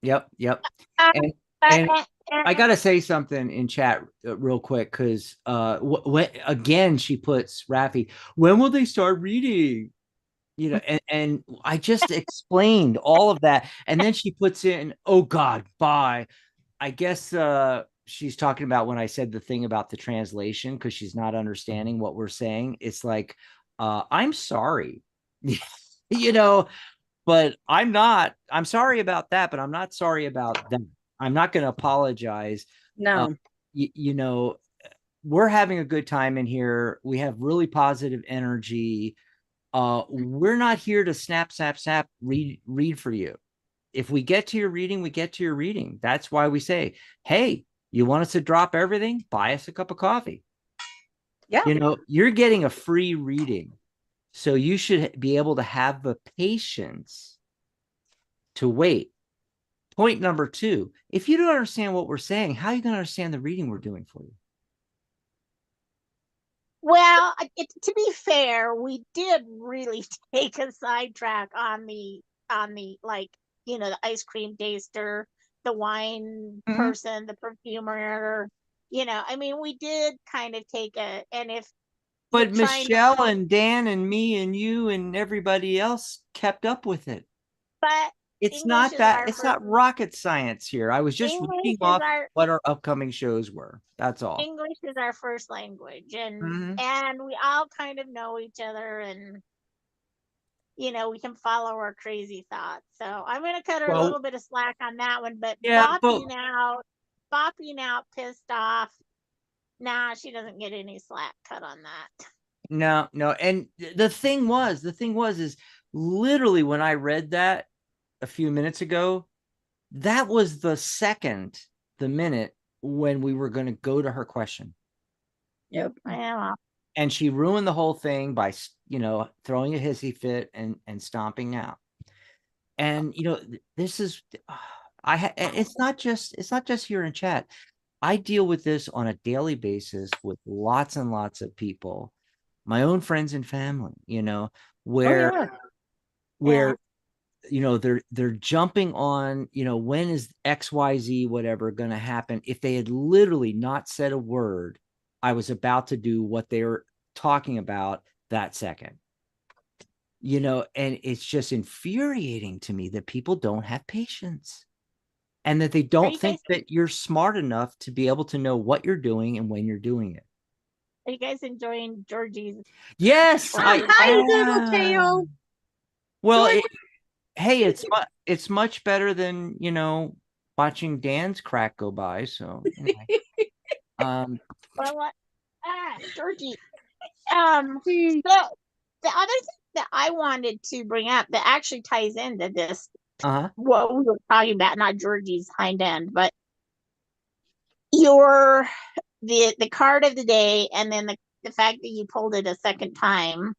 Yep. Yep. Uh, And uh, and uh, uh, I gotta say something in chat real quick because again she puts Rafi. When will they start reading? And I just explained all of that, and then she puts in, "Oh God, bye." I guess she's talking about when I said the thing about the translation because she's not understanding what we're saying. It's like, I'm sorry, you know, but I'm not. I'm sorry about that, but I'm not sorry about them. I'm not going to apologize. Uh, No. you know, we're having a good time in here. We have really positive energy. We're not here to snap, snap, snap, read for you. If we get to your reading, we get to your reading. That's why we say, hey, you want us to drop everything? Buy us a cup of coffee. Yeah. You're getting a free reading. So you should be able to have the patience to wait. Point number two, if you don't understand what we're saying, how are you going to understand the reading we're doing for you? Well, to be fair, we did really take a sidetrack on the like, the ice cream taster, the wine Mhm. person, the perfumer. I mean, we did kind of take and if you're But trying to Michelle and Dan and me and you and everybody else kept up with it. but It's English not is that, our it's first not rocket science here. I was just English reading is off our what our upcoming shows were. That's all. English is our first language, and Mhm. and we all kind of know each other, and we can follow our crazy thoughts. So I'm going to cut her a Well, little bit of slack on that one, but yeah, but bopping out, pissed off. Nah, she doesn't get any slack cut on that. no, no. And the thing was, is literally when I read that a few minutes ago, that was the minute when we were going to go to her question. Yep. Yeah. And she ruined the whole thing by, throwing a hissy fit and stomping out. And, this is, it's not just here in chat. I deal with this on a daily basis with lots and lots of people, my own friends and family, Oh where yeah. where they're jumping on, when is XYZ whatever going to happen. If they had literally not said a word, I was about to do what they were talking about that second. And it's just infuriating to me that people don't have patience and that they Are don't you think guys that you're smart enough to be able to know what you're doing and when you're doing it. are you guys enjoying Georgie's Yes, I Hi, little tail. am. Well, George. hey, it's much better than, watching Dan's crack go by. So anyway, well, what? Georgie. So the other thing that I wanted to bring up that actually ties into this, uh-huh. what we were talking about, not Georgie's hind end, but your the card of the day, and then the fact that you pulled it a second time,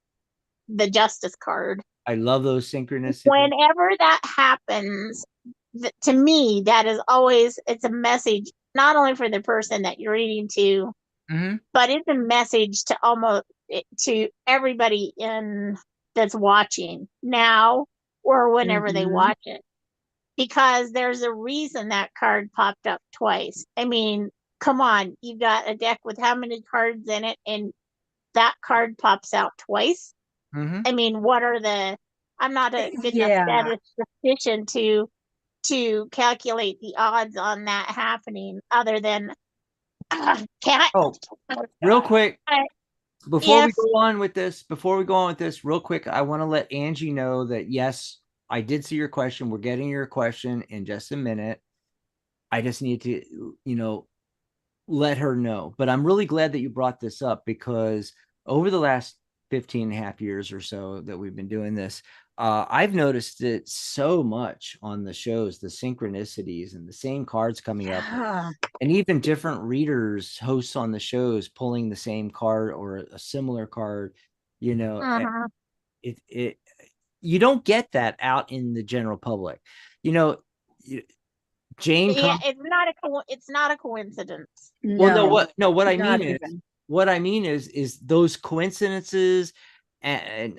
the justice card. I love those synchronicities. Whenever that happens, to me, that is always, it's a message not only for the person that you're reading to, Mm-hmm. but it's a message to almost to everybody in that's watching now or whenever they Mhm. watch it, because there's a reason that card popped up twice. I mean, come on, you've got a deck with how many cards in it, and that card pops out twice. Mm-hmm. I mean, what are the? I'm not a good enough Yeah. statistician to calculate the odds on that happening, other than cat. Oh, real quick, If before we go on with this, real quick, I want to let Angie know that yes, I did see your question. We're getting your question in just a minute. I just need to, let her know. But I'm really glad that you brought this up because over the last 15 and a half years or so that we've been doing this, I've noticed it so much on the shows, the synchronicities and the same cards coming up, Yeah. and even different readers, hosts on the shows pulling the same card or a similar card. You know, uh-huh. it you don't get that out in the general public. You know, Jane Yeah, comes. it's not a coincidence. Well, no, No, what I not mean is, even. those coincidences and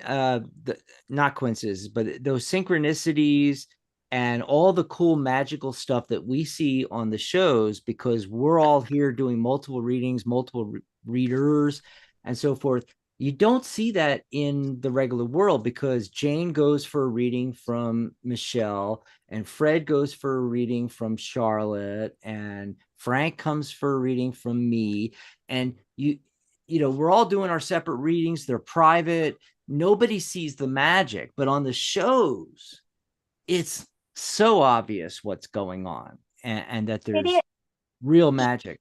not coincidences, but those synchronicities and all the cool magical stuff that we see on the shows, because we're all here doing multiple readings, multiple readers, and so forth. You don't see that in the regular world because Jane goes for a reading from Michelle, and Fred goes for a reading from Charlotte, and Frank comes for a reading from me. And we're all doing our separate readings. They're private. Nobody sees the magic, but on the shows, it's so obvious what's going on, and that It there's is. real magic.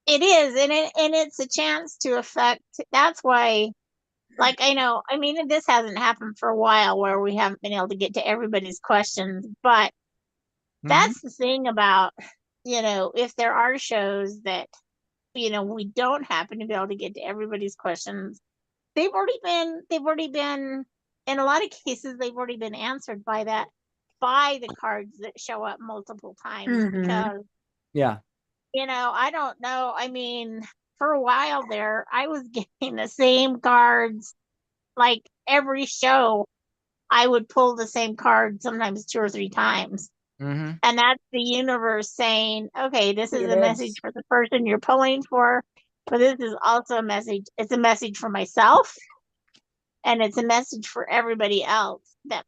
It is, and it's a chance to affect. That's why, like, I know. I mean, this hasn't happened for a while where we haven't been able to get to everybody's questions, but Mm-hmm. that's the thing about, if there are shows that we don't happen to be able to get to everybody's questions, they've already been in a lot of cases they've already been answered by the cards that show up multiple times Mhm. because Yeah. I don't know. I mean, for a while there, I was getting the same cards like every show. I would pull the same card sometimes 2 or 3 times. Mm-hmm. And that's the universe saying, okay, this is It a message is. for the person you're pulling for, but this is also a message. It's a message for myself, and it's a message for everybody else that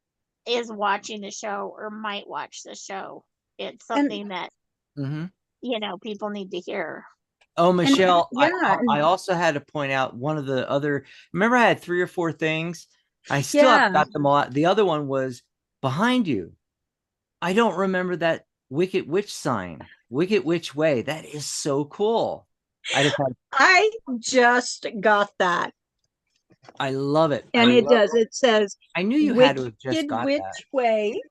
is watching the show or might watch the show. It's And something that, Mm-hmm. people need to hear. Oh, and Michelle, I, yeah, I I also had to point out one of the other. Remember, I had 3 or 4 things. I still haven't yeah. got them all. The other one was behind you. I don't remember that Wicked Witch sign. Wicked Witch Way. That is so cool. I just had. I just got that. I love it. I And it love does. it. It says I knew you had to Wicked have just got Witch that. Way.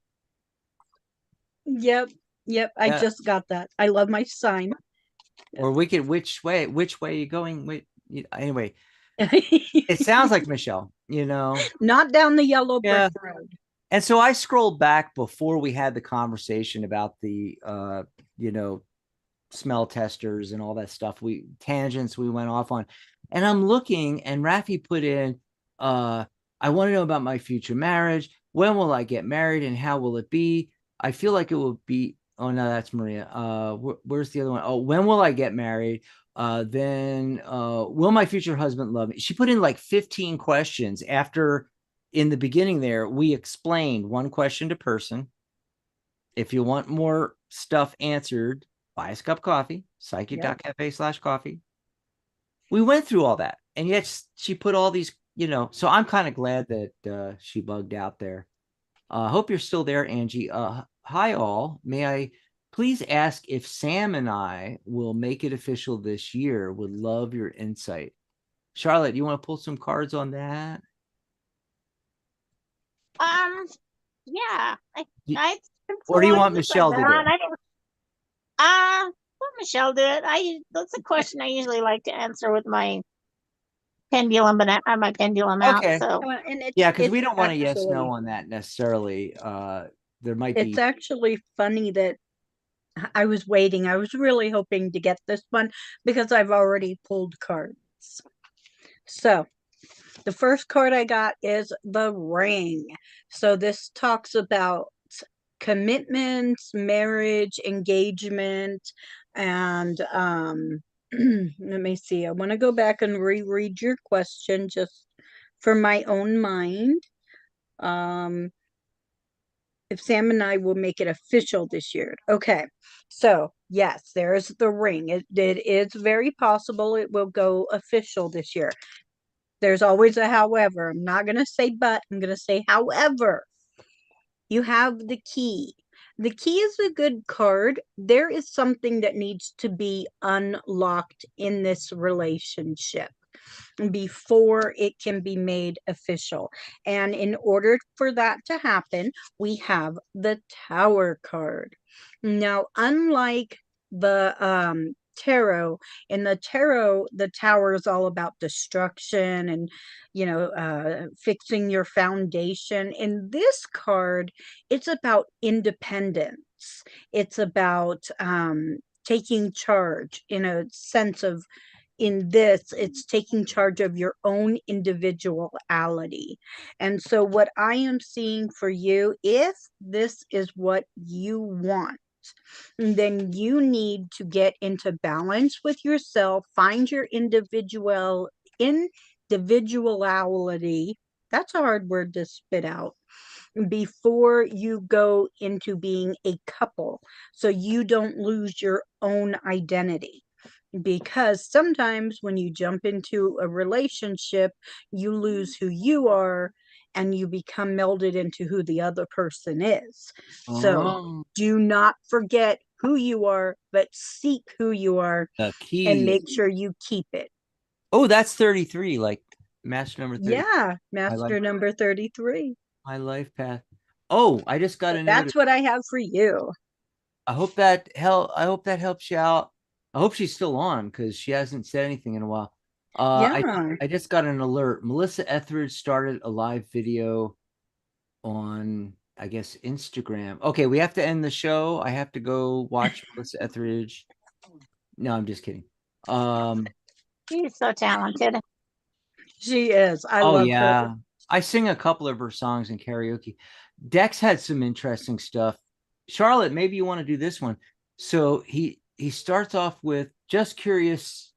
Yep. Yep. I Yeah. just got that. I love my sign. Or Wicked Witch Way. Which way you going? Wait. Anyway, it sounds like Michelle. Not down the yellow brick Yeah. road. And so I scrolled back before we had the conversation about the you know, smell testers and all that stuff. Tangents we went off on. And I'm looking, and Rafi put in I want to know about my future marriage. When will I get married and how will it be? I feel like it will be. Oh no, that's Maria. Where's the other one? Oh, when will I get married? Then will my future husband love me? She put in like 15 questions after. In the beginning there, we explained one question to person. If you want more stuff answered, buy us a cup of coffee, psychic.cafe/coffee. We went through all that. And yet she put all these, so I'm kind of glad that she bugged out there. I hope you're still there, Angie. Hi, all. May I please ask if Sam and I will make it official this year? Would love your insight. Charlotte, you want to pull some cards on that? Um, yeah, I can Or pull do you on want this side, Michelle but to do it? I don't. Let Michelle do it. That's a question I usually like to answer with my pendulum, but I have my pendulum out. Okay. So And Yeah, because we it's don't want a yes, no actually on that necessarily. There might it's be. actually funny that I was waiting. I was really hoping to get this one because I've already pulled cards. So the first card I got is the ring. So this talks about commitments, marriage, engagement, and let me see. I want to go back and reread your question just for my own mind. Um, if Sam and I will make it official this year. Okay. So, yes, there's the ring. It is very possible it will go official this year. There's always a however. I'm not going to say but, I'm going to say however. You have the key. The key is a good card. There is something that needs to be unlocked in this relationship before it can be made official. And in order for that to happen, we have the Tower card. Now, unlike the tarot, in the tarot, the tower is all about destruction and fixing your foundation. In this card, it's about independence. It's about taking charge in a sense of, in this, it's taking charge of your own individuality. And so, what I am seeing for you, if this is what you want, then you need to get into balance with yourself, find your individuality. That's a hard word to spit out before you go into being a couple, so you don't lose your own identity, because sometimes when you jump into a relationship, you lose who you are and you become melded into who the other person is. So Oh, do not forget who you are, but seek who you are the and key. make sure you keep it. Oh, that's 33, like master number 30. Yeah, My life, master number 33. my life path. Oh, I just got So a notice. that's what I have for you. I hope that helps you out. I hope she's still on because she hasn't said anything in a while. Yeah. I just got an alert. Melissa Etheridge started a live video on, I guess, Instagram. Okay, we have to end the show. I have to go watch Melissa Etheridge. No, I'm just kidding. She's so talented. She is. I Oh love her. yeah. I sing a couple of her songs in karaoke. Dex had some interesting stuff. Charlotte, maybe you want to do this one. So he starts off with, just curious,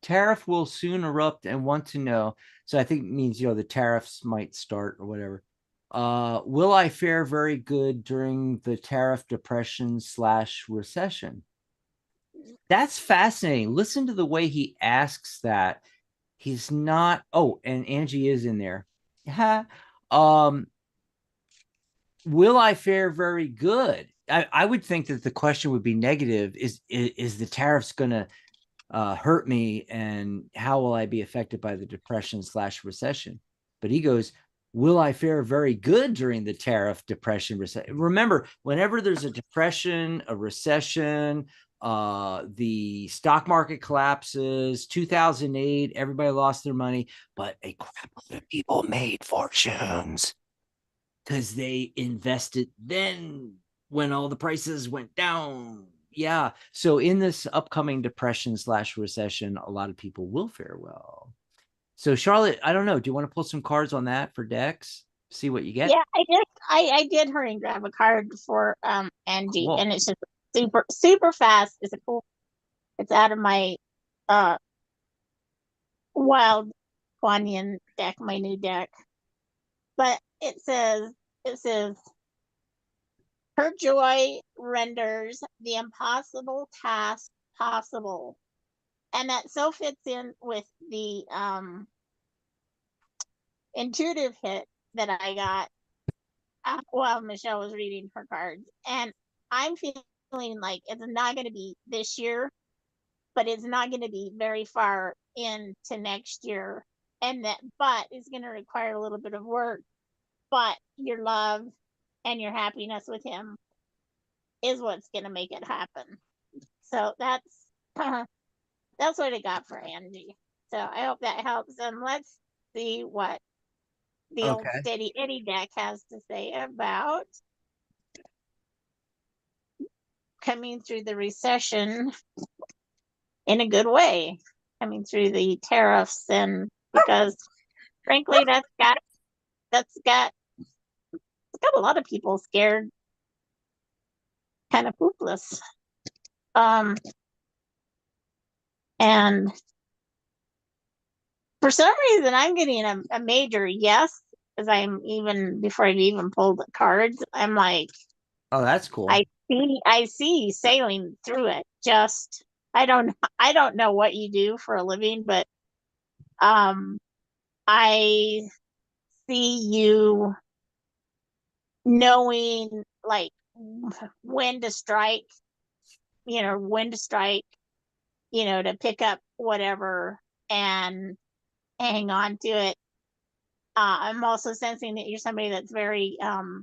tariff will soon erupt and want to know. So I think it means, the tariffs might start or whatever. Will I fare very good during the tariff depression / recession? That's fascinating. Listen to the way he asks that. He's not. Oh, and Angie is in there. Yeah. Will I fare very good? I would think that the question would be negative. Is the tariffs going to hurt me, and how will I be affected by the depression / recession? But he goes, will I fare very good during the tariff depression recession? Remember, whenever there's a depression, a recession, the stock market collapses, 2008, everybody lost their money, but a crap load of people made fortunes because they invested then when all the prices went down. Yeah. So in this upcoming depression / recession, a lot of people will fare well. So Charlotte, I don't know. Do you want to pull some cards on that for Dex? See what you get? Yeah, I did hurry and grab a card for Angie, Cool. and it's just super fast. It's out of my uh wild Kuan Yin deck, my new deck. But it says her joy renders the impossible task possible. And that so fits in with the intuitive hit that I got while Michelle was reading her cards. And I'm feeling like it's not going to be this year, but it's not going to be very far into next year. But it's going to require a little bit of work. But your love and your happiness with him is what's going to make it happen. So that's what I got for Angie. So I hope that helps. And let's see what the old Okay. Steady Eddie deck has to say about coming through the recession in a good way, coming through the tariffs, and because frankly that's got a lot of people scared, kind of hopeless. And for some reason I'm getting a major yes, because I'm even before I've even pulled the cards, I'm like, Oh, that's cool. I see sailing through it. Just I don't know what you do for a living, but I see you knowing like when to strike, when to strike, to pick up whatever and hang on to it. I'm also sensing that you're somebody that's very now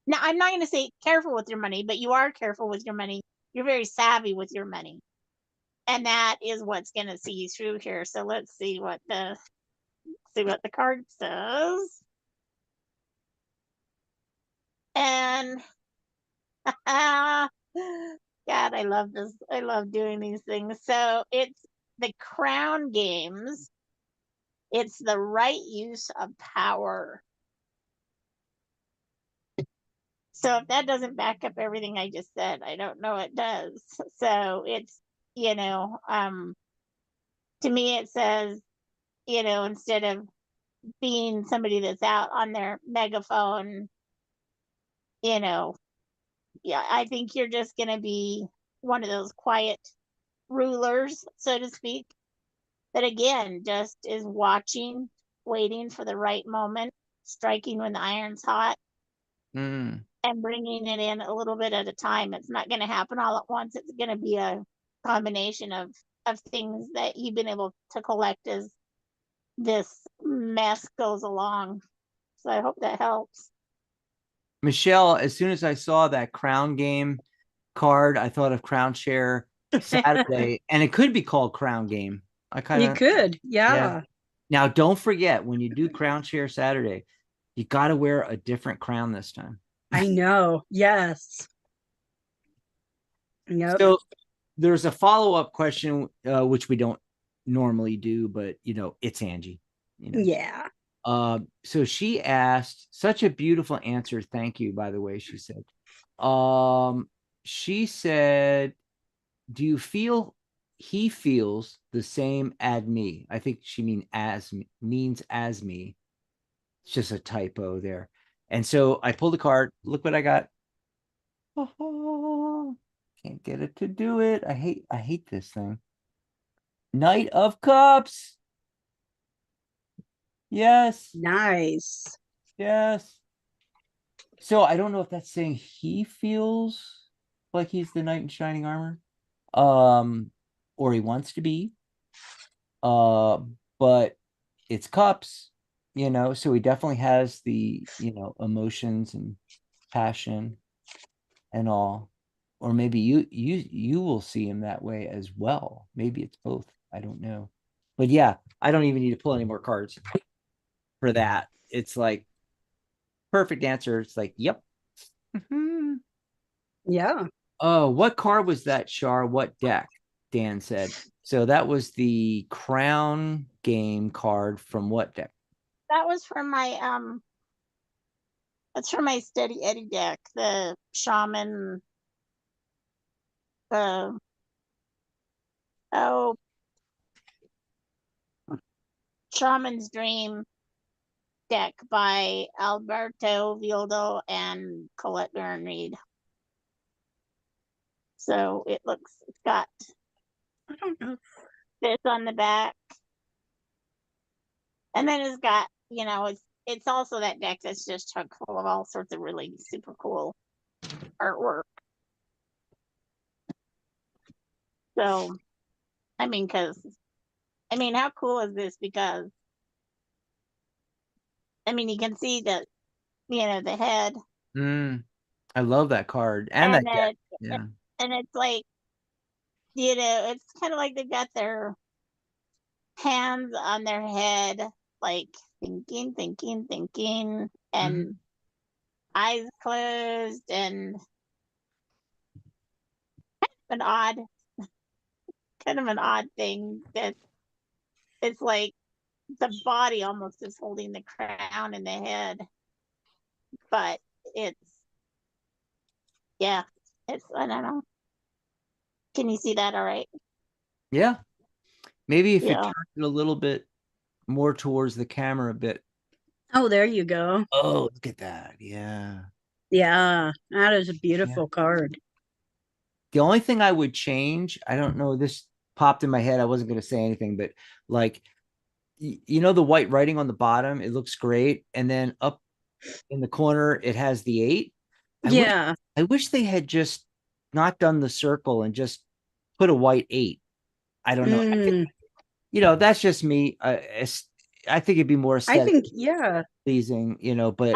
I'm not going to say careful with your money, but you are careful with your money. You're very savvy with your money, and that is what's going to see you through here. So let's see what the card says. And God, I love this. I love doing these things. So it's the crown games. It's the right use of power. So if that doesn't back up everything I just said, I don't know what does. So it's, to me it says, instead of being somebody that's out on their megaphone, yeah, I think you're just going to be one of those quiet rulers, so to speak, that again just is watching, waiting for the right moment, striking when the iron's hot, Mm. and bringing it in a little bit at a time. It's not going to happen all at once. It's going to be a combination of things that you've been able to collect as this mess goes along. So I hope that helps. Michelle, as soon as I saw that crown game card, I thought of Crown Share Saturday, and it could be called Crown Game. I kind You of, could, yeah. yeah. Now, don't forget when you do Crown Share Saturday, you got to wear a different crown this time. I know. Yes. Yep. So there's a follow-up question, which we don't normally do, but it's Angie. Yeah. So she asked, such a beautiful answer. Thank you, by the way, she said. She said, do you feel he feels the same as me? I think she means as me. It's just a typo there. And so I pulled a card. Look what I got. Oh, can't get it to do it. I hate this thing. Knight of Cups. Yes. Nice. Yes. So I don't know if that's saying he feels like he's the knight in shining armor. Or he wants to be. But it's cups, so he definitely has the, emotions and passion and all. Or maybe you will see him that way as well. Maybe it's both. I don't know. But yeah, I don't even need to pull any more cards for that. It's like perfect answer. It's like, yep. Yeah. Oh, what card was that, Shar? What deck? Dan said. So that was the Crown Game card from what deck? That was from my that's from my Steady Eddie deck, the Shaman, the oh Shaman's Dream deck by Alberto Vildo and Colette Baron Reed. So it's got I don't know. this on the back, and then it's got it's also that deck that's just chock full of all sorts of really super cool artwork. So how cool is this? Because you can see that the head, I love that card and that and deck. Yeah. and it's like it's kind of like they've got their hands on their head, like thinking, and eyes closed, and an odd, kind of an odd thing that it's like the body almost is holding the crown in the head, but yeah, I don't know. Can you see that all right? Yeah. Maybe if it Yeah. turned it a little bit more towards the camera a bit. Oh, there you go. Oh, look at that. Yeah. Yeah. That is a beautiful card. The only thing I would change, I don't know, this popped in my head. I wasn't going to say anything, but like, the white writing on the bottom, it looks great. And then up in the corner, it has the 8. Yeah. I wish they had just not done the circle and just put a white 8. I don't know. That's just me. I think it'd be more I aesthetic think, yeah. pleasing, but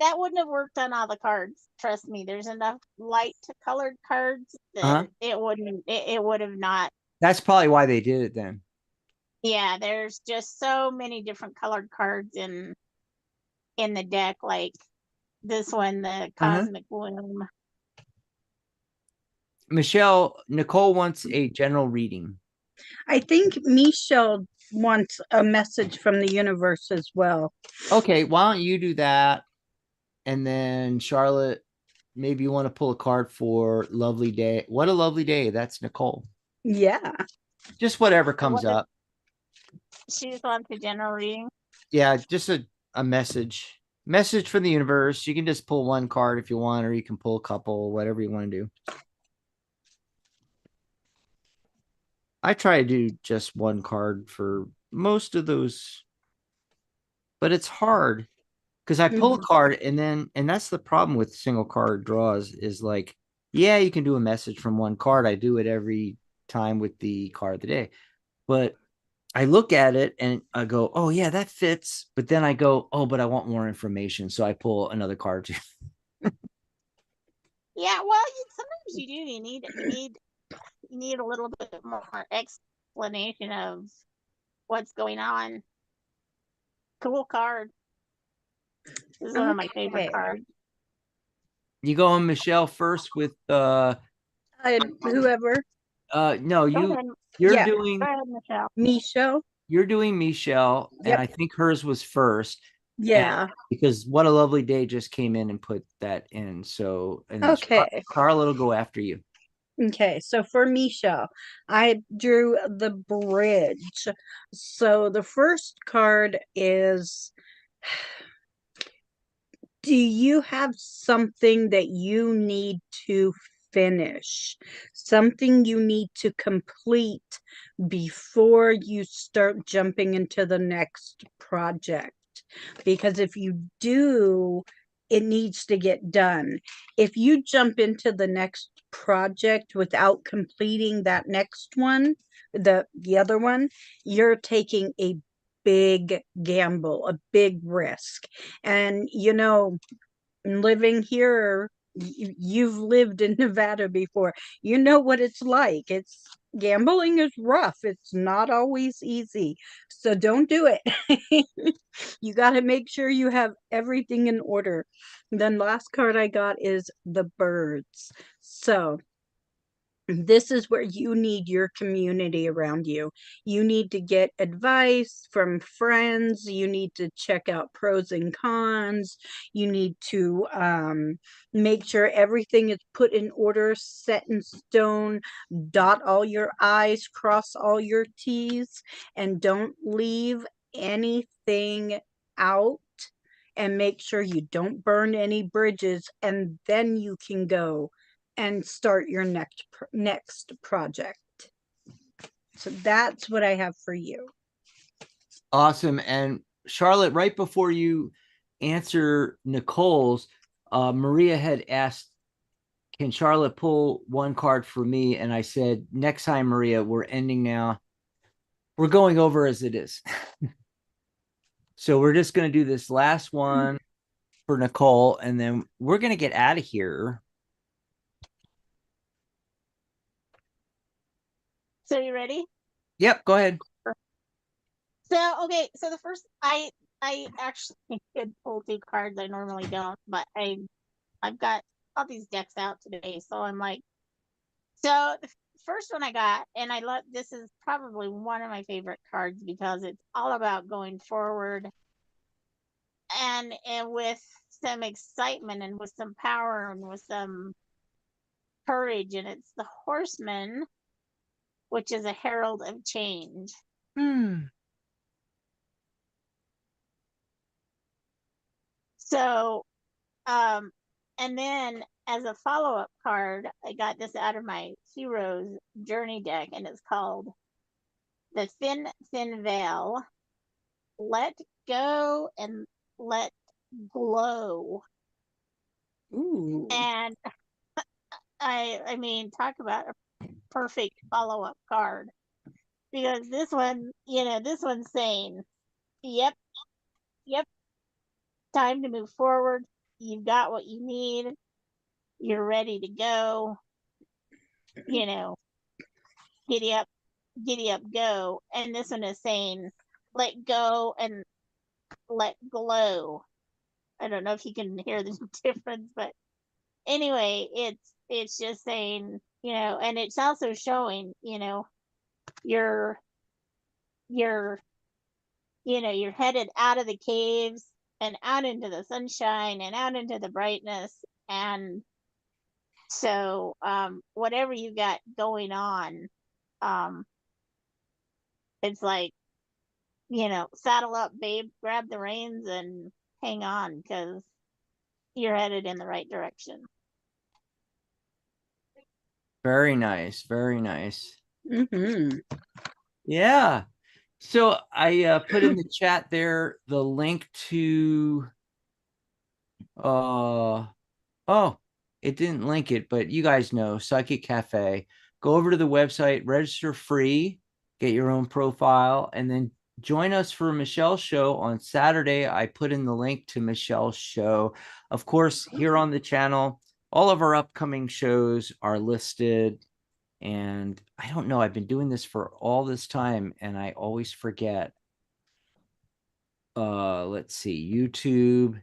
That wouldn't have worked on all the cards. Trust me. There's enough light to colored cards that it would have not. That's probably why they did it then. Yeah, there's just so many different colored cards in the deck, like this one, the Cosmic Womb. Nicole wants a general reading. I think Michelle wants a message from the universe as well. Okay, why don't you do that? And then Charlotte, maybe you want to pull a card for Lovely Day. What a lovely day. That's Nicole. Yeah. Just whatever comes up. She just wants a general reading. Yeah, just a message. Message from the universe. You can just pull one card if you want, or you can pull a couple, whatever you want to do. I try to do just one card for most of those, but it's hard because I pull a card and that's the problem with single card draws is like, yeah, you can do a message from one card. I do it every time with the card of the day, but I look at it and I go, oh yeah, that fits. But then I go, oh, but I want more information. So I pull another card too. Yeah, well, sometimes you do. You need you need a little bit more explanation of what's going on. Cool card. This is one of my favorite Okay. cards. You going Michelle first with Whoever. no, Go ahead. you're Yeah. doing Go ahead, Michelle. Michelle. you're doing Michelle, and Yep. I think hers was first. Yeah. And because What a Lovely Day just came in and put that in. So, and then Okay. Charlotte will go after you. Okay, so for Misha, I drew the bridge. So the first card is, do you have something that you need to finish? Something you need to complete before you start jumping into the next project? Because if you do, it needs to get done. If you jump into the next project without completing that next one, the other one, you're taking a big gamble, a big risk. And living here, you've lived in Nevada before. You know what it's like. It's Gambling is rough. It's not always easy. So don't do it. You got to make sure you have everything in order. Then last card I got is the birds. So this is where you need your community around you. You need to get advice from friends. You need to check out pros and cons. You need to make sure everything is put in order, set in stone. Dot all your I's, cross all your T's, and don't leave anything out. And make sure you don't burn any bridges, and then you can go and start your next project. So that's what I have for you. Awesome. And Charlotte, right before you answer Nicole's, Maria had asked, can Charlotte pull one card for me? And I said, next time, Maria, we're ending now. We're going over as it is. So we're just going to do this last one for Nicole, and then we're going to get out of here. So you ready? Yep, go ahead. So okay, so the first I actually could pull two cards. I normally don't, but I've got all these decks out today, so I'm like, so the first one I got, and I love, this is probably one of my favorite cards because it's all about going forward and with some excitement and with some power and with some courage, and it's the Horseman, which is a herald of change. So and then as a follow-up card, I got this out of my Heroes Journey deck, and it's called the Thin Veil. Let go and let glow. Ooh. And I mean, talk about a perfect follow-up card, because this one, this one's saying, yep, time to move forward. You've got what you need. You're ready to go. Giddy up, go. And this one is saying, let go and let glow. I don't know if you can hear the difference, but anyway, it's just saying, and it's also showing, you're you're you're headed out of the caves and out into the sunshine and out into the brightness. And so whatever you got going on, it's like, saddle up, babe, grab the reins and hang on, because you're headed in the right direction. Very nice. Very nice. Mm-hmm. Yeah. So I put in the chat there the link to oh, it didn't link it, but you guys know Psychic Cafe. Go over to the website, register free, get your own profile, and then join us for Michelle's show on Saturday. I put in the link to Michelle's show. Of course, here on the channel, all of our upcoming shows are listed And I don't know, I've been doing this for all this time and I always forget. Let's see, YouTube.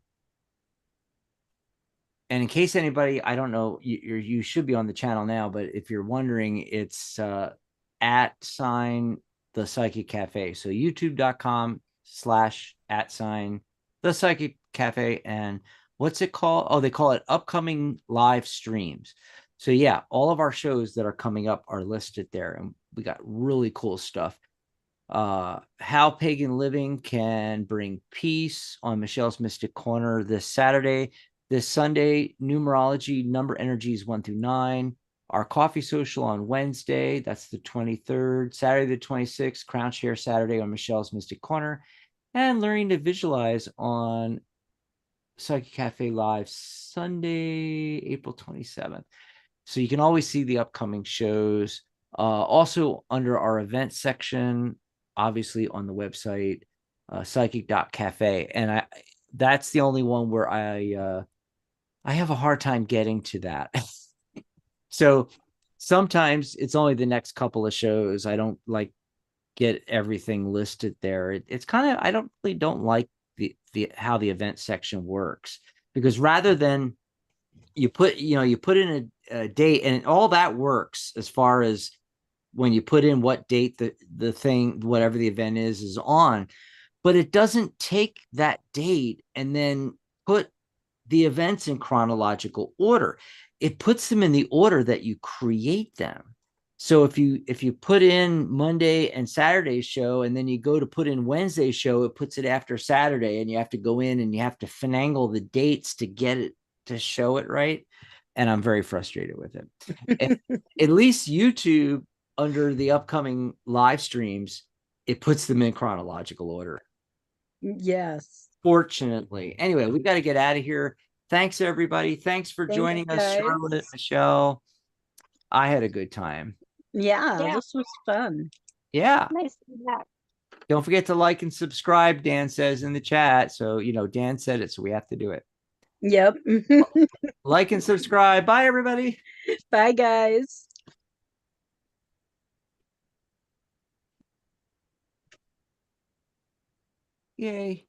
And in case anybody, I don't know, you should be on the channel now, but if you're wondering, it's @ the Psychic Cafe. So youtube.com/@ the Psychic Cafe. And what's it called? Oh, they call it upcoming live streams. So yeah, all of our shows that are coming up are listed there, and we got really cool stuff. How pagan living can bring peace on Michelle's Mystic Corner this Saturday. This Sunday, numerology, number energies 1 through 9. Our coffee social on Wednesday, that's the 23rd. Saturday, the 26th, Crown Share Saturday on Michelle's Mystic Corner. And learning to visualize on Psychic Cafe Live Sunday, April 27th. So you can always see the upcoming shows. Also under our event section, obviously on the website, psychic.cafe. And that's the only one where I have a hard time getting to that. So sometimes it's only the next couple of shows. I don't like get everything listed there. It's kind of, I don't like the how the event section works, because rather than you put in a date, and all that works as far as when you put in what date the thing, whatever the event is on, but it doesn't take that date and then put the events in chronological order. It puts them in the order that you create them. So if you put in Monday and Saturday's show, and then you go to put in Wednesday's show, it puts it after Saturday, and you have to go in and you have to finagle the dates to get it to show it right. And I'm very frustrated with it. At least YouTube, under the upcoming live streams, it puts them in chronological order. Yes. Fortunately. Anyway, we've got to get out of here. Thanks, everybody. Thanks for joining us, Charlotte, Michelle. I had a good time. Yeah, this was fun. Yeah. Nice to be back. Don't forget to like and subscribe, Dan says in the chat. So, Dan said it, so we have to do it. Yep. Like and subscribe. Bye, everybody. Bye, guys. Yay.